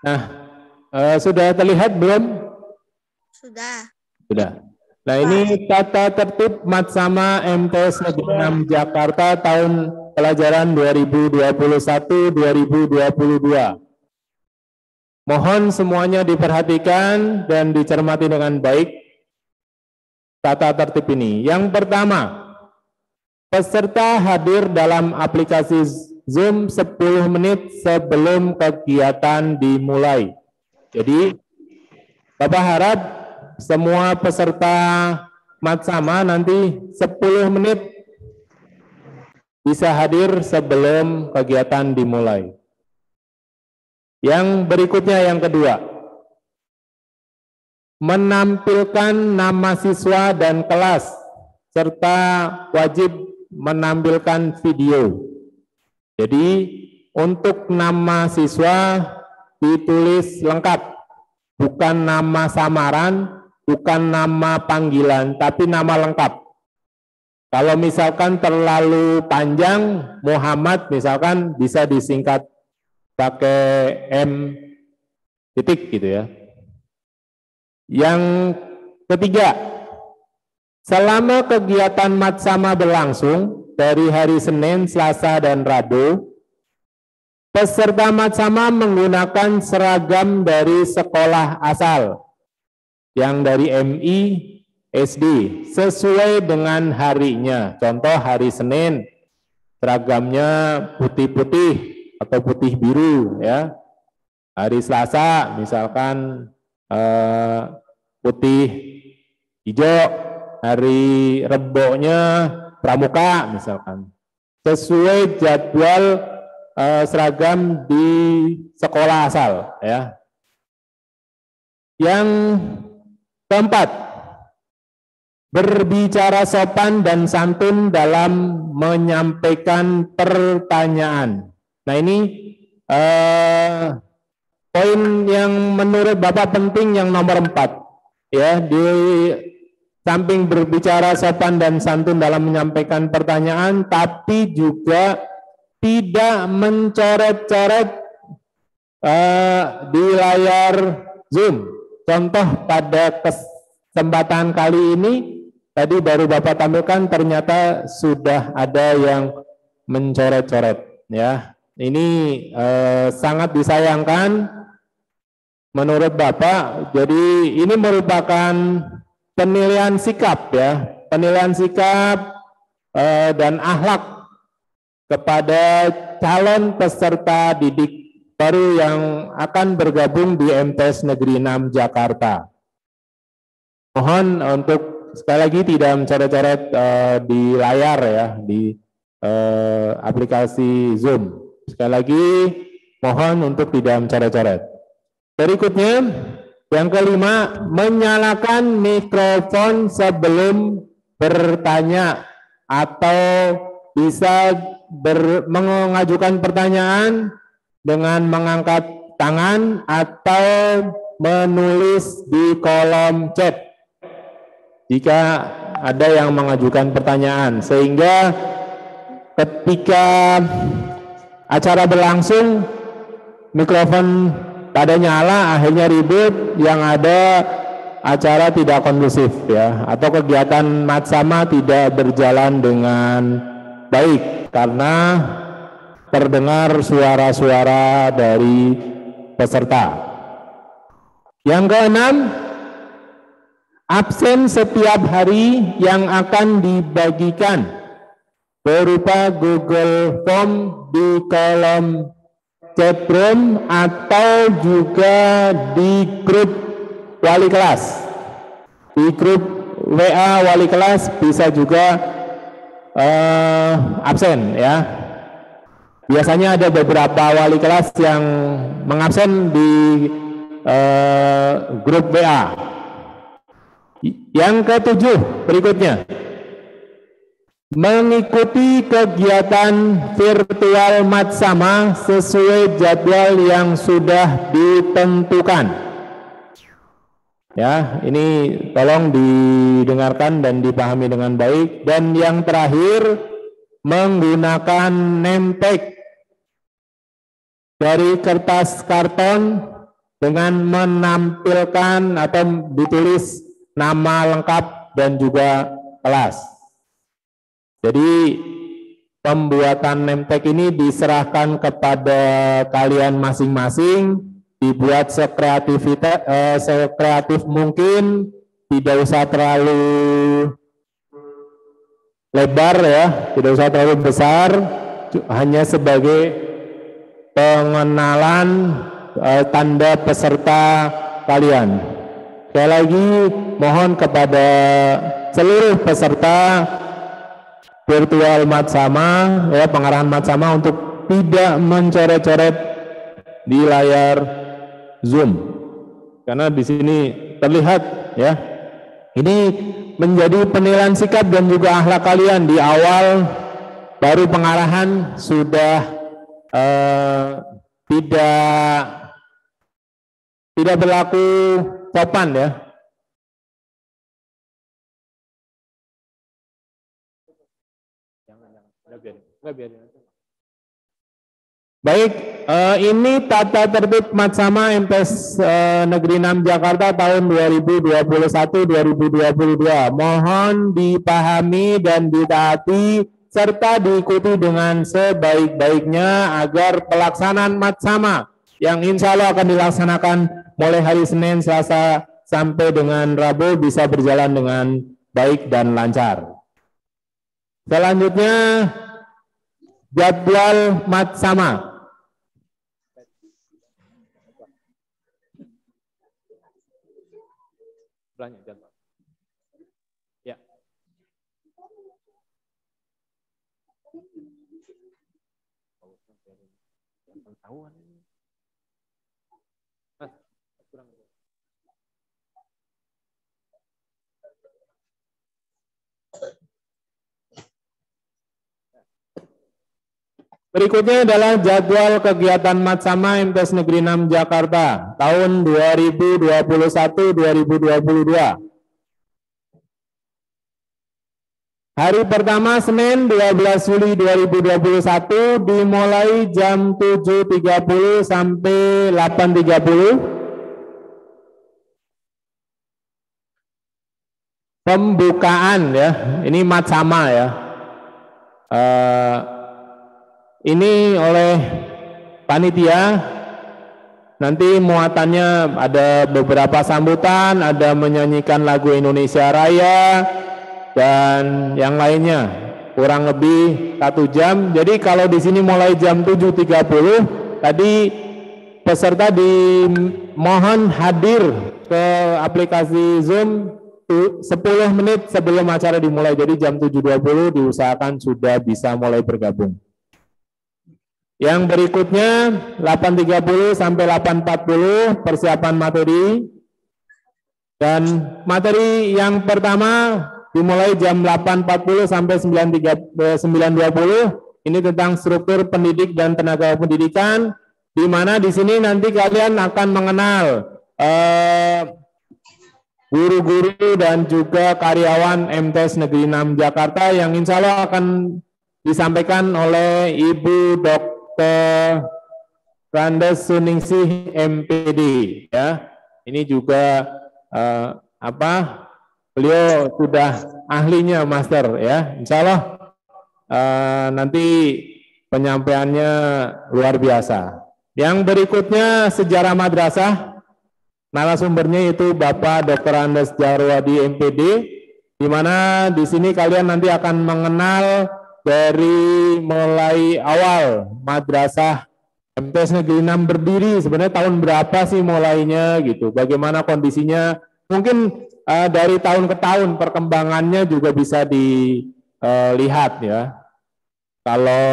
Nah, sudah terlihat belum? Sudah. Sudah. Nah, ini tata tertib Matsama MTS Negeri 6 Jakarta tahun pelajaran 2021-2022. Mohon semuanya diperhatikan dan dicermati dengan baik tata tertib ini. Yang pertama, peserta hadir dalam aplikasi Zoom 10 menit sebelum kegiatan dimulai. Jadi, Bapak harap semua peserta Matsama nanti 10 menit bisa hadir sebelum kegiatan dimulai. Yang berikutnya yang kedua, menampilkan nama siswa dan kelas, serta wajib menampilkan video. Jadi untuk nama siswa ditulis lengkap, bukan nama samaran, bukan nama panggilan, tapi nama lengkap. Kalau misalkan terlalu panjang, Muhammad misalkan bisa disingkat pakai M titik gitu ya. Yang ketiga, selama kegiatan Matsama berlangsung dari hari Senin, Selasa, dan Rabu, peserta Matsama menggunakan seragam dari sekolah asal yang dari MI, SD, sesuai dengan harinya. Contoh hari Senin, seragamnya putih-putih atau putih biru ya. Hari Selasa misalkan putih hijau, hari Rebonya pramuka misalkan, sesuai jadwal seragam di sekolah asal ya. Yang keempat, berbicara sopan dan santun dalam menyampaikan pertanyaan. Nah ini poin yang menurut Bapak penting yang nomor 4 ya, di samping berbicara sopan dan santun dalam menyampaikan pertanyaan, tapi juga tidak mencoret-coret di layar Zoom. Contoh pada kesempatan kali ini, tadi baru Bapak tampilkan ternyata sudah ada yang mencoret-coret. Ya, ini sangat disayangkan menurut Bapak. Jadi ini merupakan penilaian sikap ya, penilaian sikap dan akhlak kepada calon peserta didik baru yang akan bergabung di MTs Negeri 6 Jakarta. Mohon untuk sekali lagi tidak mencoret-coret di layar ya, di aplikasi Zoom. Sekali lagi mohon untuk tidak mencoret-coret. Berikutnya, yang kelima, menyalakan mikrofon sebelum bertanya atau bisa mengajukan pertanyaan dengan mengangkat tangan atau menulis di kolom chat jika ada yang mengajukan pertanyaan, sehingga ketika acara berlangsung mikrofon pada nyala akhirnya ribut, yang ada acara tidak kondusif ya, atau kegiatan matsama tidak berjalan dengan baik karena terdengar suara-suara dari peserta. Yang keenam, absen setiap hari yang akan dibagikan berupa Google Form di kolom chatroom atau juga di grup wali kelas. Di grup WA wali kelas bisa juga absen ya. Biasanya ada beberapa wali kelas yang mengabsen di grup WA. Yang ketujuh berikutnya, mengikuti kegiatan virtual matsama sesuai jadwal yang sudah ditentukan. Ya, ini tolong didengarkan dan dipahami dengan baik. Dan yang terakhir, menggunakan name tag dari kertas karton dengan menampilkan atau ditulis nama lengkap dan juga kelas. Jadi pembuatan name tag ini diserahkan kepada kalian masing-masing, dibuat sekreatif mungkin, tidak usah terlalu lebar ya, tidak usah terlalu besar, hanya sebagai pengenalan tanda peserta kalian. Sekali lagi mohon kepada seluruh peserta virtual matsama ya, pengarahan matsama untuk tidak mencoret-coret di layar Zoom, karena di sini terlihat ya, ini menjadi penilaian sikap dan juga akhlak kalian di awal baru pengarahan sudah tidak berlaku sopan ya. Baik, ini tata tertib matsama MTs Negeri 6 Jakarta tahun 2021-2022. Mohon dipahami dan ditaati serta diikuti dengan sebaik-baiknya agar pelaksanaan matsama yang insya Allah akan dilaksanakan mulai hari Senin, Selasa sampai dengan Rabu bisa berjalan dengan baik dan lancar. Selanjutnya jadwal matsama. Ya. Berikutnya adalah jadwal kegiatan matsama MTs Negeri 6 Jakarta tahun 2021-2022. Hari pertama Senin 12 Juli 2021 dimulai jam 7.30 sampai 8.30. Pembukaan ya, ini matsama ya. Ini oleh panitia, nanti muatannya ada beberapa sambutan, ada menyanyikan lagu Indonesia Raya, dan yang lainnya, kurang lebih 1 jam. Jadi kalau di sini mulai jam 7.30, tadi peserta dimohon hadir ke aplikasi Zoom 10 menit sebelum acara dimulai. Jadi jam 7.20 diusahakan sudah bisa mulai bergabung. Yang berikutnya 8.30 sampai 8.40 persiapan materi. Dan materi yang pertama dimulai jam 8.40 sampai 9.20. Ini tentang struktur pendidik dan tenaga pendidikan, di mana di sini nanti kalian akan mengenal guru-guru dan juga karyawan MTs Negeri 6 Jakarta yang insya Allah akan disampaikan oleh Ibu Dr. Randes Suningsih MPD. Ya, ini juga beliau sudah ahlinya master ya, insya Allah nanti penyampaiannya luar biasa. Yang berikutnya sejarah madrasah, narasumbernya itu Bapak Dr. Andes Jarwadi MPD, di mana di sini kalian nanti akan mengenal dari mulai awal madrasah MTs Negeri 6 berdiri, sebenarnya tahun berapa sih mulainya gitu, bagaimana kondisinya, mungkin dari tahun ke tahun perkembangannya juga bisa dilihat ya. Kalau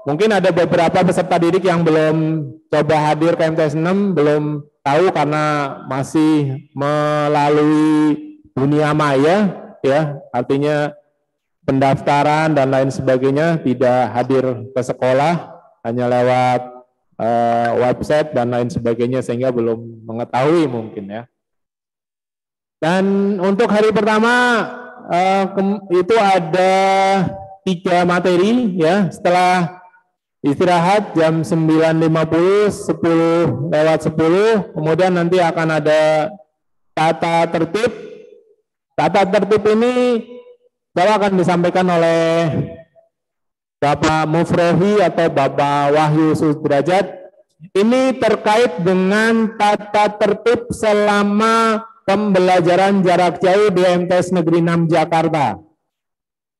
mungkin ada beberapa peserta didik yang belum coba hadir ke MTs 6, belum tahu karena masih melalui dunia maya ya, artinya pendaftaran dan lain sebagainya, tidak hadir ke sekolah, hanya lewat website dan lain sebagainya, sehingga belum mengetahui mungkin ya. Dan untuk hari pertama itu ada 3 materi ya, setelah istirahat jam 9.50, 10:10, kemudian nanti akan ada tata tertib. Tata tertib ini akan disampaikan oleh Bapak Mufrohi atau Bapak Wahyu Sudrajat. Ini terkait dengan tata tertib selama pembelajaran jarak jauh di MTs Negeri 6 Jakarta.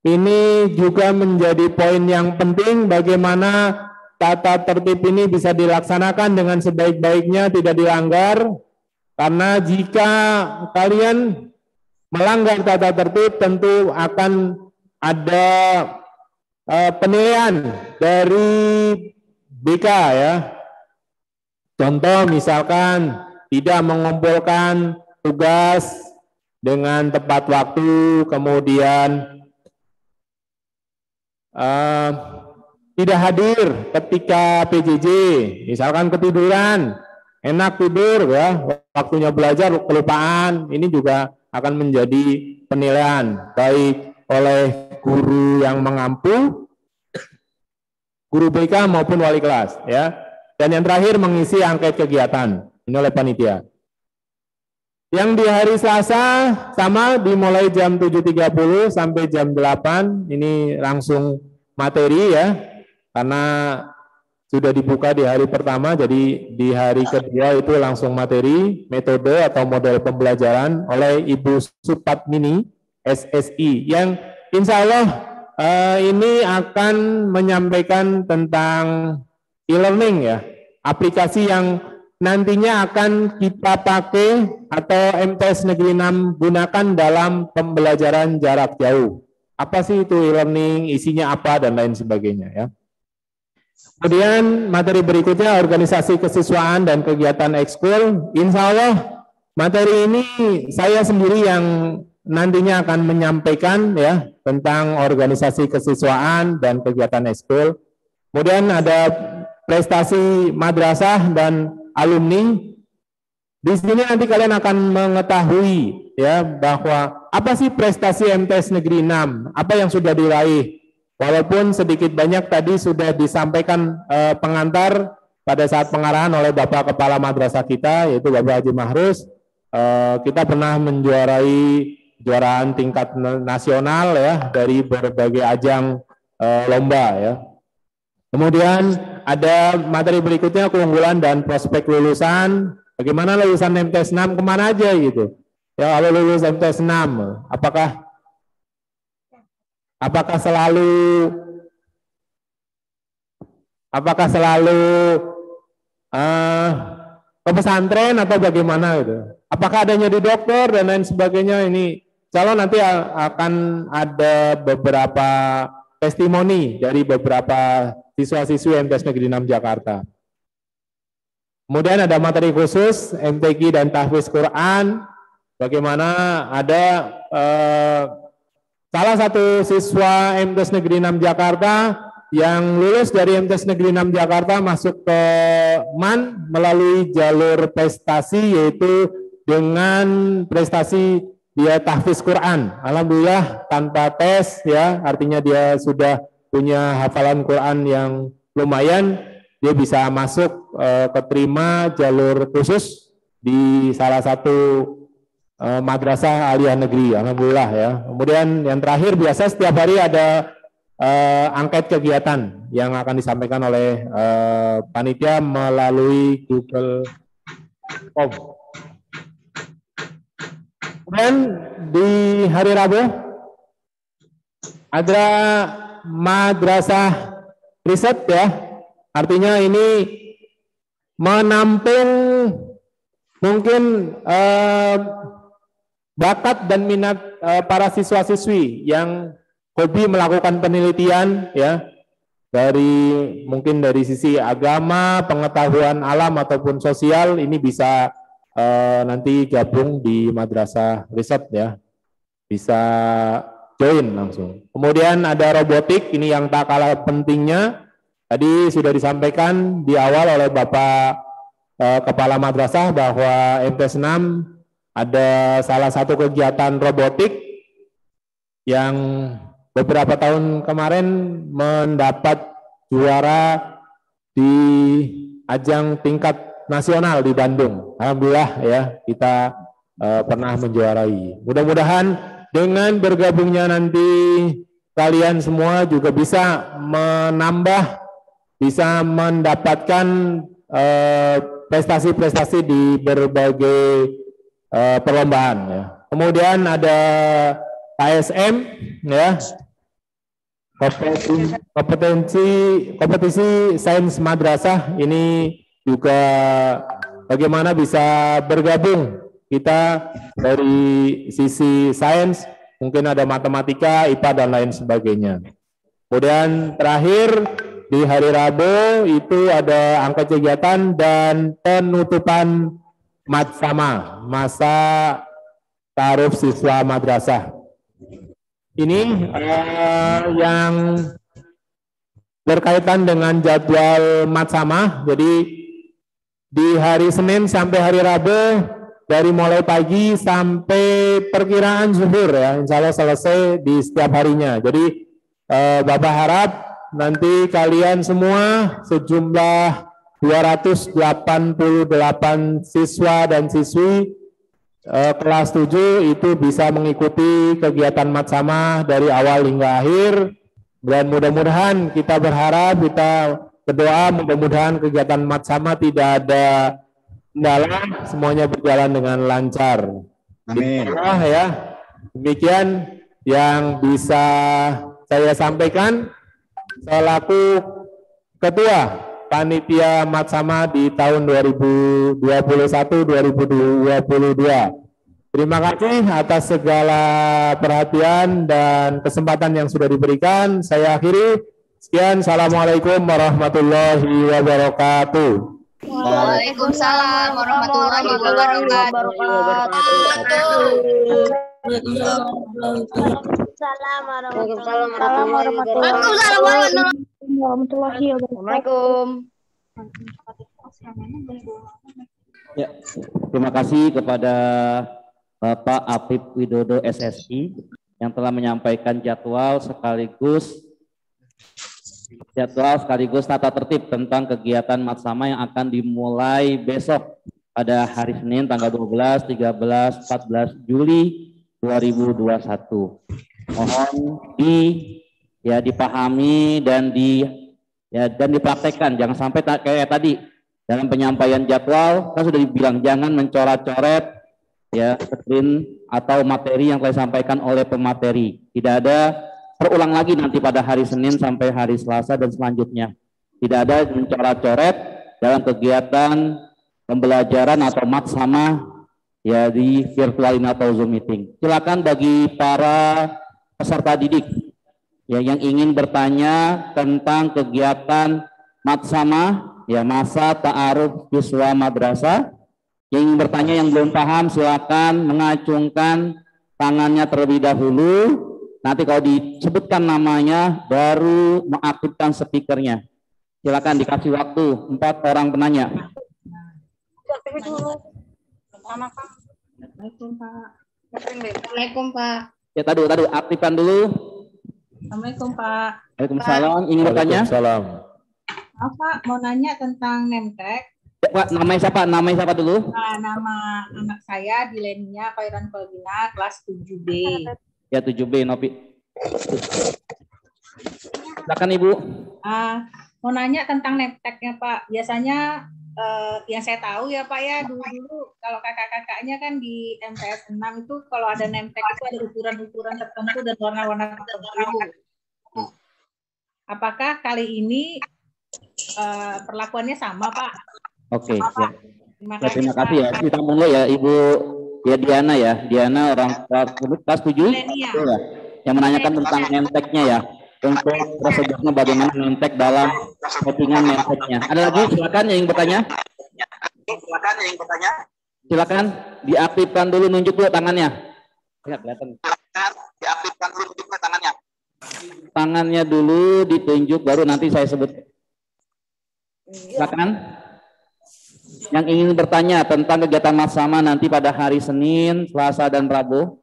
Ini juga menjadi poin yang penting, bagaimana tata tertib ini bisa dilaksanakan dengan sebaik-baiknya, tidak dilanggar. Karena jika kalian melanggar tata tertib, tentu akan ada penilaian dari BK ya. Contoh misalkan tidak mengumpulkan tugas dengan tepat waktu, kemudian tidak hadir ketika PJJ, misalkan ketiduran, enak tidur ya, waktunya belajar kelupaan, ini juga akan menjadi penilaian baik oleh guru yang mengampu, guru BK maupun wali kelas ya. Dan yang terakhir mengisi angket kegiatan ini oleh panitia. Yang di hari Selasa sama, dimulai jam 7.30 sampai jam 8, ini langsung materi ya, karena sudah dibuka di hari pertama, jadi di hari kedua itu langsung materi, metode atau model pembelajaran oleh Ibu Supatmini SSI, yang insya Allah ini akan menyampaikan tentang e-learning ya, aplikasi yang nantinya akan kita pakai atau MTs Negeri 6 gunakan dalam pembelajaran jarak jauh. Apa sih itu e-learning, isinya apa, dan lain sebagainya ya. Kemudian materi berikutnya organisasi kesiswaan dan kegiatan ekskul. Insya Allah materi ini saya sendiri yang nantinya akan menyampaikan ya tentang organisasi kesiswaan dan kegiatan ekskul. Kemudian ada prestasi madrasah dan alumni. Di sini nanti kalian akan mengetahui ya bahwa apa sih prestasi MTs Negeri 6, apa yang sudah diraih. Walaupun sedikit banyak tadi sudah disampaikan pengantar pada saat pengarahan oleh Bapak Kepala Madrasah kita, yaitu Bapak Haji Mahrus. Kita pernah menjuarai kejuaraan tingkat nasional ya dari berbagai ajang lomba ya. Kemudian ada materi berikutnya keunggulan dan prospek lulusan. Bagaimana lulusan MTs 6 kemana aja gitu? Ya, kalau lulus MTs 6, apakah selalu ke pesantren atau bagaimana gitu. Apakah adanya di dokter dan lain sebagainya, ini calon nanti akan ada beberapa testimoni dari beberapa siswa-siswi MTS Negeri 6 Jakarta. Kemudian ada materi khusus MTQ dan tahfiz Quran. Bagaimana ada salah satu siswa MTS Negeri 6 Jakarta yang lulus dari MTS Negeri 6 Jakarta masuk ke MAN melalui jalur prestasi, yaitu dengan prestasi dia tahfiz Quran. Alhamdulillah tanpa tes ya, artinya dia sudah punya hafalan Quran yang lumayan, dia bisa masuk keterima jalur khusus di salah satu madrasah aliyah negeri. Alhamdulillah ya. Kemudian yang terakhir, biasa setiap hari ada angket kegiatan yang akan disampaikan oleh panitia melalui Google Form. Kemudian di hari Rabu ada madrasah riset ya, artinya ini menampung mungkin bakat dan minat para siswa-siswi yang hobi melakukan penelitian ya, dari mungkin dari sisi agama, pengetahuan alam ataupun sosial, ini bisa nanti gabung di madrasah riset ya, bisa join langsung. Kemudian ada robotik, ini yang tak kalah pentingnya, tadi sudah disampaikan di awal oleh Bapak Kepala Madrasah bahwa MTS 6 ada salah satu kegiatan robotik yang beberapa tahun kemarin mendapat juara di ajang tingkat nasional di Bandung. Alhamdulillah ya, kita pernah menjuarai. Mudah-mudahan dengan bergabungnya nanti kalian semua juga bisa menambah, bisa mendapatkan prestasi-prestasi di berbagai perlombaan ya. Kemudian ada KSM ya, kompetisi sains madrasah, ini juga bagaimana bisa bergabung kita dari sisi sains, mungkin ada matematika, IPA dan lain sebagainya. Kemudian terakhir di hari Rabu itu ada angka kegiatan dan penutupan matsama, masa taaruf siswa madrasah. Ini yang berkaitan dengan jadwal matsama. Jadi di hari Senin sampai hari Rabu, dari mulai pagi sampai perkiraan zuhur ya, insya Allah selesai di setiap harinya. Jadi Bapak harap nanti kalian semua sejumlah 288 siswa dan siswi kelas 7 itu bisa mengikuti kegiatan matsama dari awal hingga akhir, dan mudah-mudahan kita berharap, kita berdoa mudah-mudahan kegiatan matsama tidak ada kendala, semuanya berjalan dengan lancar. Amin. Ya, demikian yang bisa saya sampaikan selaku Ketua Panitia Matsama di tahun 2021-2022. Terima kasih atas segala perhatian dan kesempatan yang sudah diberikan. Saya akhiri. Sekian, Assalamualaikum warahmatullahi wabarakatuh. Waalaikumsalam warahmatullahi wabarakatuh. Ya, terima kasih kepada Bapak Apip Widodo SSI yang telah menyampaikan jadwal sekaligus tata tertib tentang kegiatan matsama yang akan dimulai besok pada hari Senin tanggal 12, 13, 14 Juli 2021. Mohon dipahami dan dipraktekkan, jangan sampai kayak tadi dalam penyampaian jadwal kan sudah dibilang jangan mencoret-coret ya screen atau materi yang telah disampaikan oleh pemateri. Tidak ada terulang lagi nanti pada hari Senin sampai hari Selasa dan selanjutnya. Tidak ada mencoret-coret dalam kegiatan pembelajaran atau matsama ya di virtual ini atau Zoom meeting. Silakan bagi para peserta didik ya yang ingin bertanya tentang kegiatan matsama ya masa ta'aruf siswa madrasah. Yang ingin bertanya yang belum paham silakan mengacungkan tangannya terlebih dahulu. Nanti kalau disebutkan namanya baru mengaktifkan speakernya. Silakan dikasih waktu 4 orang penanya. Assalamualaikum Pak. Assalamualaikum Pak. Ya tadi aktifkan dulu. Assalamualaikum Pak. Waalaikumsalam. Ingin bertanya? Waalaikumsalam. Maaf Pak, mau nanya tentang Nemtek. Ya, Pak, namanya siapa? Namanya siapa dulu? Nama anak saya Dilenia Khairan Kolbina, kelas 7B. Ya 7B, Nopi. Silakan Ibu. Mau nanya tentang Nemteknya Pak. Biasanya yang saya tahu ya Pak ya, dulu kalau kakak-kakaknya kan di MTS 6 itu kalau ada Nemtek itu ada ukuran-ukuran tertentu dan warna-warna tertentu. Apakah kali ini perlakuannya sama Pak? Oke, ya. Terima kasih ya. Kita mulai ya Ibu ya Diana ya. Diana orang kelas 7 ya. Yang menanyakan tentang Nemteknya ya. Untuk prosedurnya bagaimana Nemtek dalam settingan Nemteknya. Ada lagi? Silakan yang ingin bertanya. Silakan diaktifkan dulu, nunjuk dulu tangannya. Ya, kelihatan. Diaktifkan dulu, nunjuk dulu tangannya. Tangannya dulu ditunjuk baru nanti saya sebut. Silakan. Yang ingin bertanya tentang kegiatan matsama nanti pada hari Senin, Selasa, dan Rabu.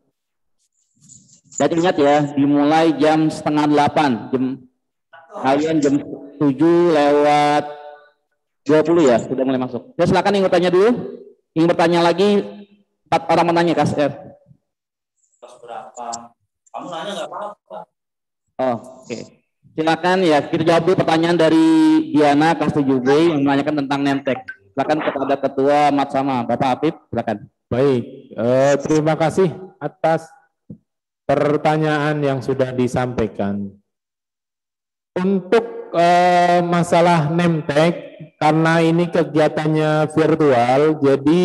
Jadi ingat ya, dimulai jam 7:30. Kalian jam 7:20 ya, sudah mulai masuk. Ya, silakan ingin bertanya dulu. Ingin bertanya lagi, 4 orang menanya, KSR. Kelas berapa? Kamu nanya nggak apa-apa. Oh, oke. Silakan ya, kita jawab dulu pertanyaan dari Diana, kelas 7B, yang menanyakan tentang Nemtek. Silakan kepada Ketua Matsama, Bapak Apip, silakan. Baik, terima kasih atas pertanyaan yang sudah disampaikan. Untuk masalah Nemtek, karena ini kegiatannya virtual, jadi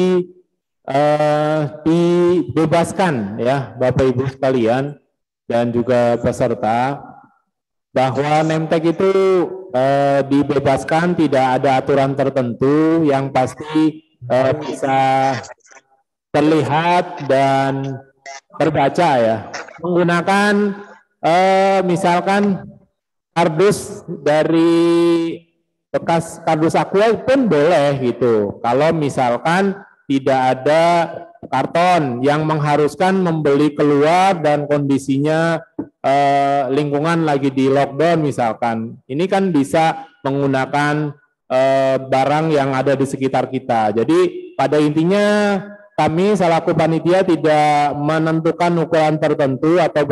dibebaskan ya Bapak Ibu sekalian dan juga peserta, bahwa Nemtek itu dibebaskan, tidak ada aturan tertentu, yang pasti bisa terlihat dan terbaca ya. Menggunakan misalkan kardus dari bekas kardus aqua pun boleh gitu. Kalau misalkan tidak ada karton yang mengharuskan membeli keluar dan kondisinya lingkungan lagi di lockdown misalkan, ini kan bisa menggunakan barang yang ada di sekitar kita. Jadi pada intinya kami selaku panitia tidak menentukan ukuran tertentu atau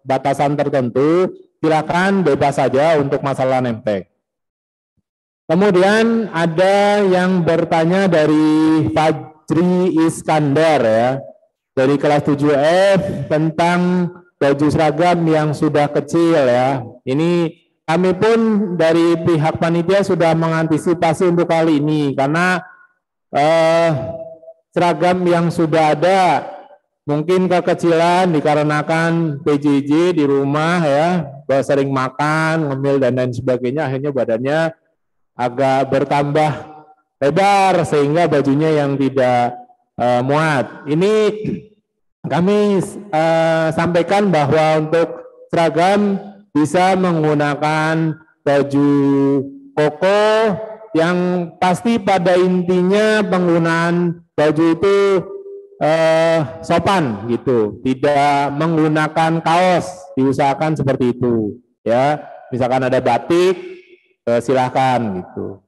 batasan tertentu, silakan bebas saja untuk masalah Nemtek. Kemudian ada yang bertanya dari Fajri Iskandar ya, dari kelas 7F tentang baju seragam yang sudah kecil ya. Ini kami pun dari pihak panitia sudah mengantisipasi untuk kali ini, karena seragam yang sudah ada mungkin kekecilan dikarenakan PJJ di rumah ya, sering makan, ngemil dan lain sebagainya, akhirnya badannya agak bertambah lebar sehingga bajunya yang tidak muat. Ini kami sampaikan bahwa untuk seragam bisa menggunakan baju koko yang pasti pada intinya penggunaan baju itu sopan gitu, tidak menggunakan kaos, diusahakan seperti itu ya. Misalkan ada batik, silahkan gitu.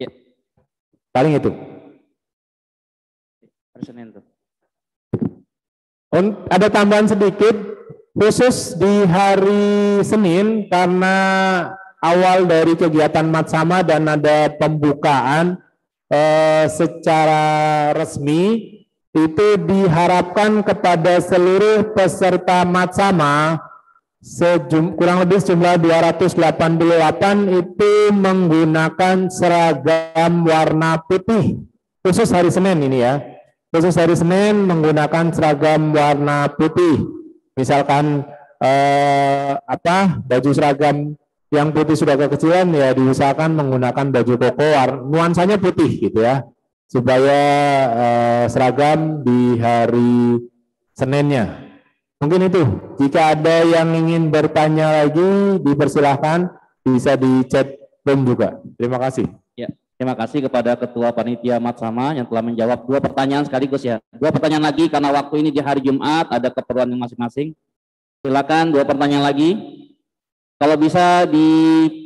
Ya. Paling itu. Ada tambahan sedikit, khusus di hari Senin karena awal dari kegiatan Matsama dan ada pembukaan secara resmi, itu diharapkan kepada seluruh peserta Matsama kurang lebih sejumlah 288 itu menggunakan seragam warna putih. Khusus hari Senin ini ya. Khusus hari Senin menggunakan seragam warna putih. Misalkan baju seragam yang putih sudah kekecilan ya diusahakan menggunakan baju koko nuansanya putih gitu ya. Supaya seragam di hari Seninnya. Mungkin itu. Jika ada yang ingin bertanya lagi, dipersilahkan bisa di chat room juga. Terima kasih. Ya, terima kasih kepada Ketua Panitia Matsama yang telah menjawab 2 pertanyaan sekaligus ya. 2 pertanyaan lagi karena waktu ini di hari Jumat ada keperluan yang masing-masing. Silakan 2 pertanyaan lagi. Kalau bisa di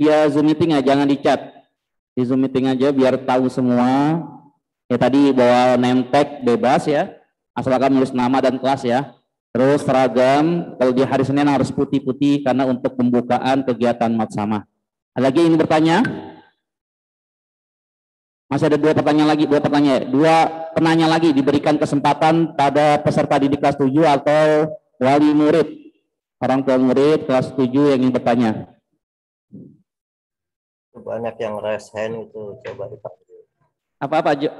via Zoom meeting ya, jangan di chat. Di Zoom meeting aja biar tahu semua. Ya tadi bawa name tag bebas ya. Asalkan menulis nama dan kelas ya. Terus seragam, kalau di hari Senin harus putih-putih karena untuk pembukaan kegiatan Matsama. Ada lagi yang ingin bertanya? Masih ada 2 pertanyaan lagi, 2 penanya lagi diberikan kesempatan pada peserta didik kelas 7 atau wali murid, orang tua murid kelas 7 yang ingin bertanya. Banyak yang raise hand itu, coba dipanggil. Apa-apa, Jo?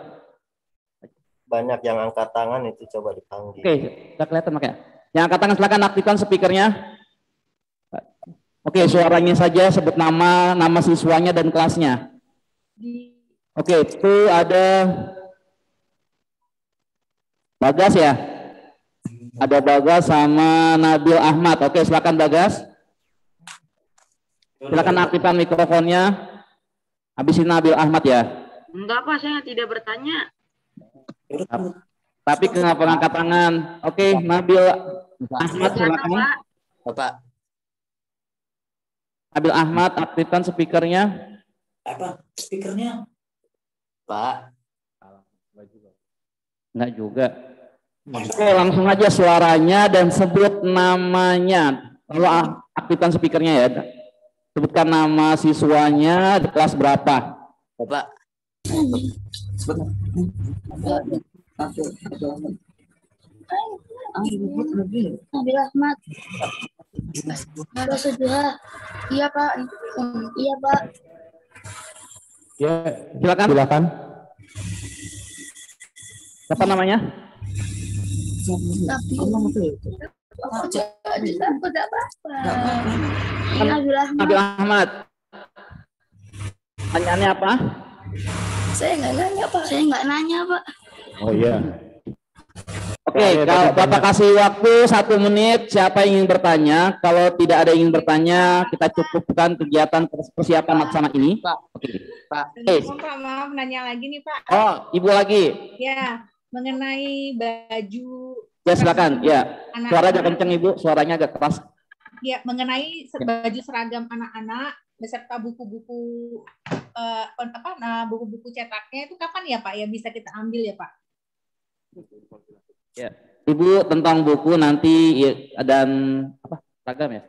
Banyak yang angkat tangan itu, coba dipanggil. Oke, sudah kelihatan makanya. Yang angkat tangan silakan aktifkan speakernya. Oke, suaranya saja, sebut nama siswanya dan kelasnya. Oke, itu ada Bagas ya. Ada Bagas sama Nabil Ahmad. Oke, silakan Bagas. Silakan aktifkan mikrofonnya. Habis ini Nabil Ahmad ya. Enggak Pak, saya tidak bertanya. Tapi kenapa angkat tangan? Oke, Nabil Ahmad silakan. Bapak. Nabil Ahmad aktifkan speakernya. Apa? Speakernya? Pak. Enggak juga. Oke, langsung aja suaranya dan sebut namanya. Kalau aktifkan speakernya ya. Sebutkan nama siswanya di kelas berapa. Bapak. Nabil Ahmad. Kelas 7H. Iya Pak. Iya Pak. Ya, silakan. Siapa namanya? Nabil Ahmad. Pertanyaannya apa? Saya nggak nanya Pak. Oh iya. Oke, kalau Bapak kasih waktu 1 menit, siapa yang ingin bertanya? Kalau tidak ada yang ingin bertanya, kita cukupkan kegiatan persiapan Matsama ini. Pak. Oke. Pak. Pak, maaf nanya lagi nih Pak. Oh, Ibu lagi. Ya, mengenai baju. Ya silakan. Ya. Suaranya kenceng Ibu, suaranya agak keras. Ya, mengenai baju seragam anak-anak beserta buku-buku buku-buku cetaknya itu kapan ya Pak? Ya bisa kita ambil ya Pak? Ya. Ibu tentang buku nanti dan seragam ya.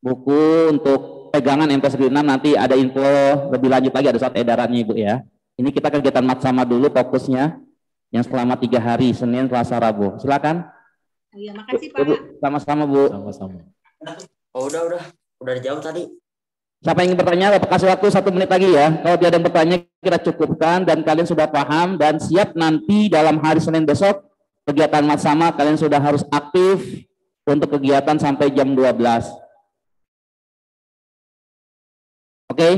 Buku untuk pegangan MT96 nanti ada info lebih lanjut lagi, ada surat edarannya Ibu ya. Ini kita kegiatan Matsama dulu fokusnya yang selama 3 hari, Senin, Selasa, Rabu. Silakan. Iya, makasih Pak. Ibu, sama-sama Bu. Sama-sama. Oh, udah dijawab tadi. Siapa yang ingin bertanya, Bapak kasih waktu 1 menit lagi ya. Kalau tidak ada yang bertanya, kita cukupkan dan kalian sudah paham dan siap nanti dalam hari Senin besok kegiatan Matsama kalian sudah harus aktif untuk kegiatan sampai jam 12. Oke?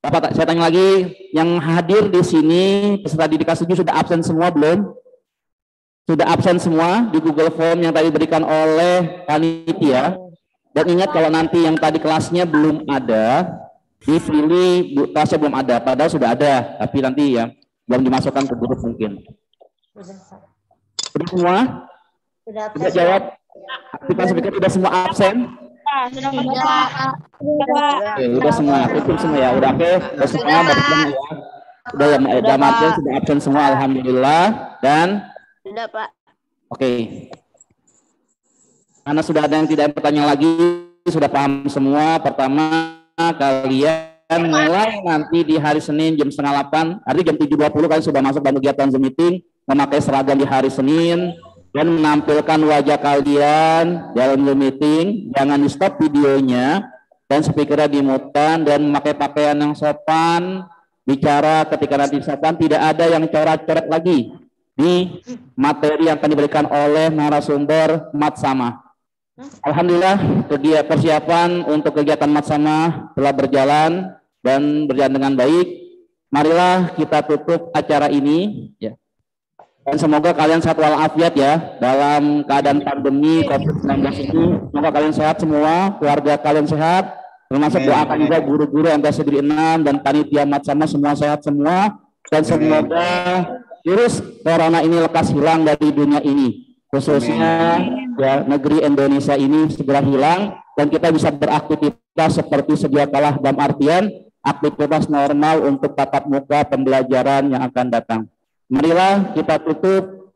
Bapak, saya tanya lagi, yang hadir di sini peserta didik kelas 7 sudah absen semua belum? Sudah absen semua di Google Form yang tadi diberikan oleh panitia. Dan ingat kalau nanti yang tadi kelasnya belum ada, dipilih kelasnya belum ada, padahal sudah ada, tapi nanti ya belum dimasukkan ke grup mungkin. Sudah semua? Sudah jawab? Aktifkan speaker, sudah semua absen? Udah semua, tutup semua ya. Udah oke, udah semua, udah ya, sudah absen semua, alhamdulillah. Dan sudah Pak. Oke. Karena sudah ada yang tidak bertanya lagi, sudah paham semua. Pertama, kalian mulai nanti di hari Senin jam 7:30, hari jam 7.20 kalian sudah masuk dalam kegiatan Zoom meeting, memakai seragam di hari Senin. dan menampilkan wajah kalian dalam Zoom meeting. Jangan di stop videonya dan speakernya dimutkan dan memakai pakaian yang sopan. Bicara ketika nanti sopan, tidak ada yang coret-coret lagi di materi yang akan diberikan oleh narasumber Matsama. Alhamdulillah persiapan untuk kegiatan Matsama telah berjalan dan berjalan dengan baik. Marilah kita tutup acara ini ya. Dan semoga kalian sehat walafiat ya dalam keadaan pandemi COVID-19 ini. Semoga kalian sehat semua, keluarga kalian sehat, termasuk doakan juga guru-guru MTS Negeri 6 dan panitia Matsama semua sehat semua, dan semoga virus corona ini lekas hilang dari dunia ini, khususnya ya negeri Indonesia ini segera hilang dan kita bisa beraktivitas seperti sedia kala, dalam artian aktivitas normal untuk tatap muka pembelajaran yang akan datang. Marilah kita tutup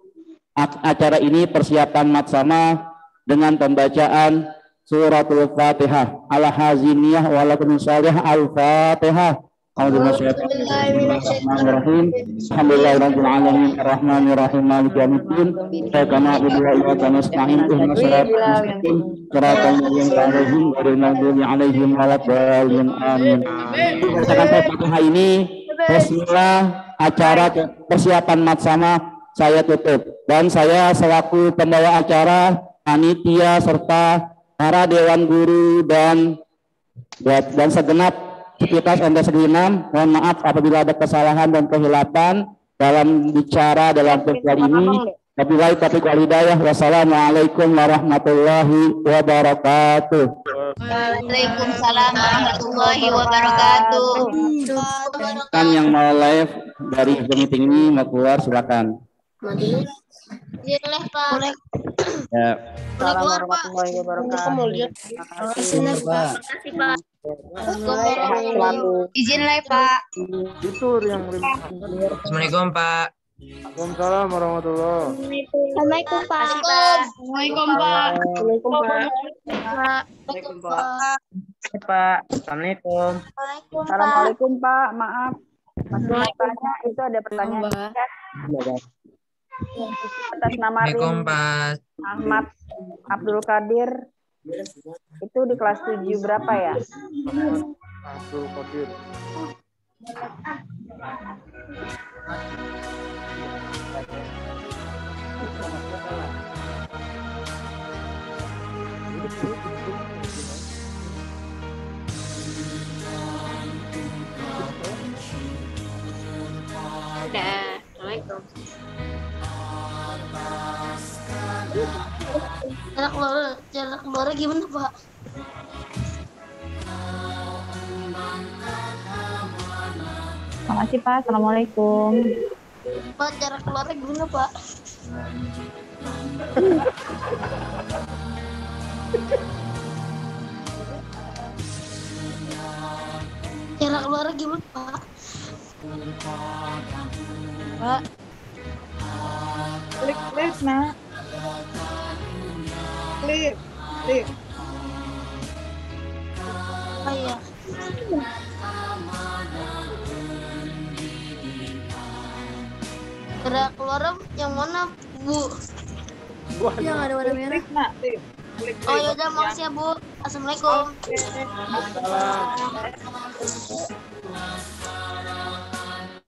acara ini persiapan Matsama dengan pembacaan suratul Fatihah. Al-Haziniyah walaikumussalam Al-Fatihah. Bismillahirrahmanirrahim. Alhamdulillahirabbil alamin arrahmanir rahim maliki yaumiddin. Iyyaka na'budu wa iyyaka nasta'in. Ihdinas siratal mustaqim. Siratal ladzina an'amta 'alaihim ghairil maghdubi 'alaihim waladdallin. Amin. Bacakan Fatihah ini. Bismillah, acara persiapan Matsama saya tutup dan saya selaku pembawa acara, panitia serta para dewan guru dan segenap sivitas MTS Negeri 6, mohon maaf apabila ada kesalahan dan kehilapan dalam bicara dalam virtual ini. Wabillahi taufiq wal hidayah. Wassalamualaikum warahmatullahi wabarakatuh. Waalaikumsalam warahmatullahi wabarakatuh. Kan yang mau live dari meeting ini mau keluar silakan. Boleh Pak. Ya. Assalamualaikum warahmatullahi wabarakatuh. Terima kasih Pak. Izin live Pak. Itu yang Assalamualaikum Pak. Waalaikumsalam warahmatullahi. Assalamualaikum Pak. Assalamualaikum Pak. Assalamualaikum Pak. Pak. Assalamualaikum. Assalamualaikum Pak. Maaf. Masih mau tanya, itu ada pertanyaan. Atas nama Rin Ahmad Abdul Qadir, itu di kelas 7 berapa ya? Abdul Qadir. Udah. Assalamualaikum. Jarak keluar gimana Pak? Makasih Pak. Assalamualaikum. Pak, jarak keluarnya gimana Pak? Jarak keluarnya gimana Pak? Pak. Klik nak. Klik. Oh iya. Gerak keluar yang mana Bu? Yang ada warna merah. Oh yaudah, makasih ya Bu. Assalamualaikum.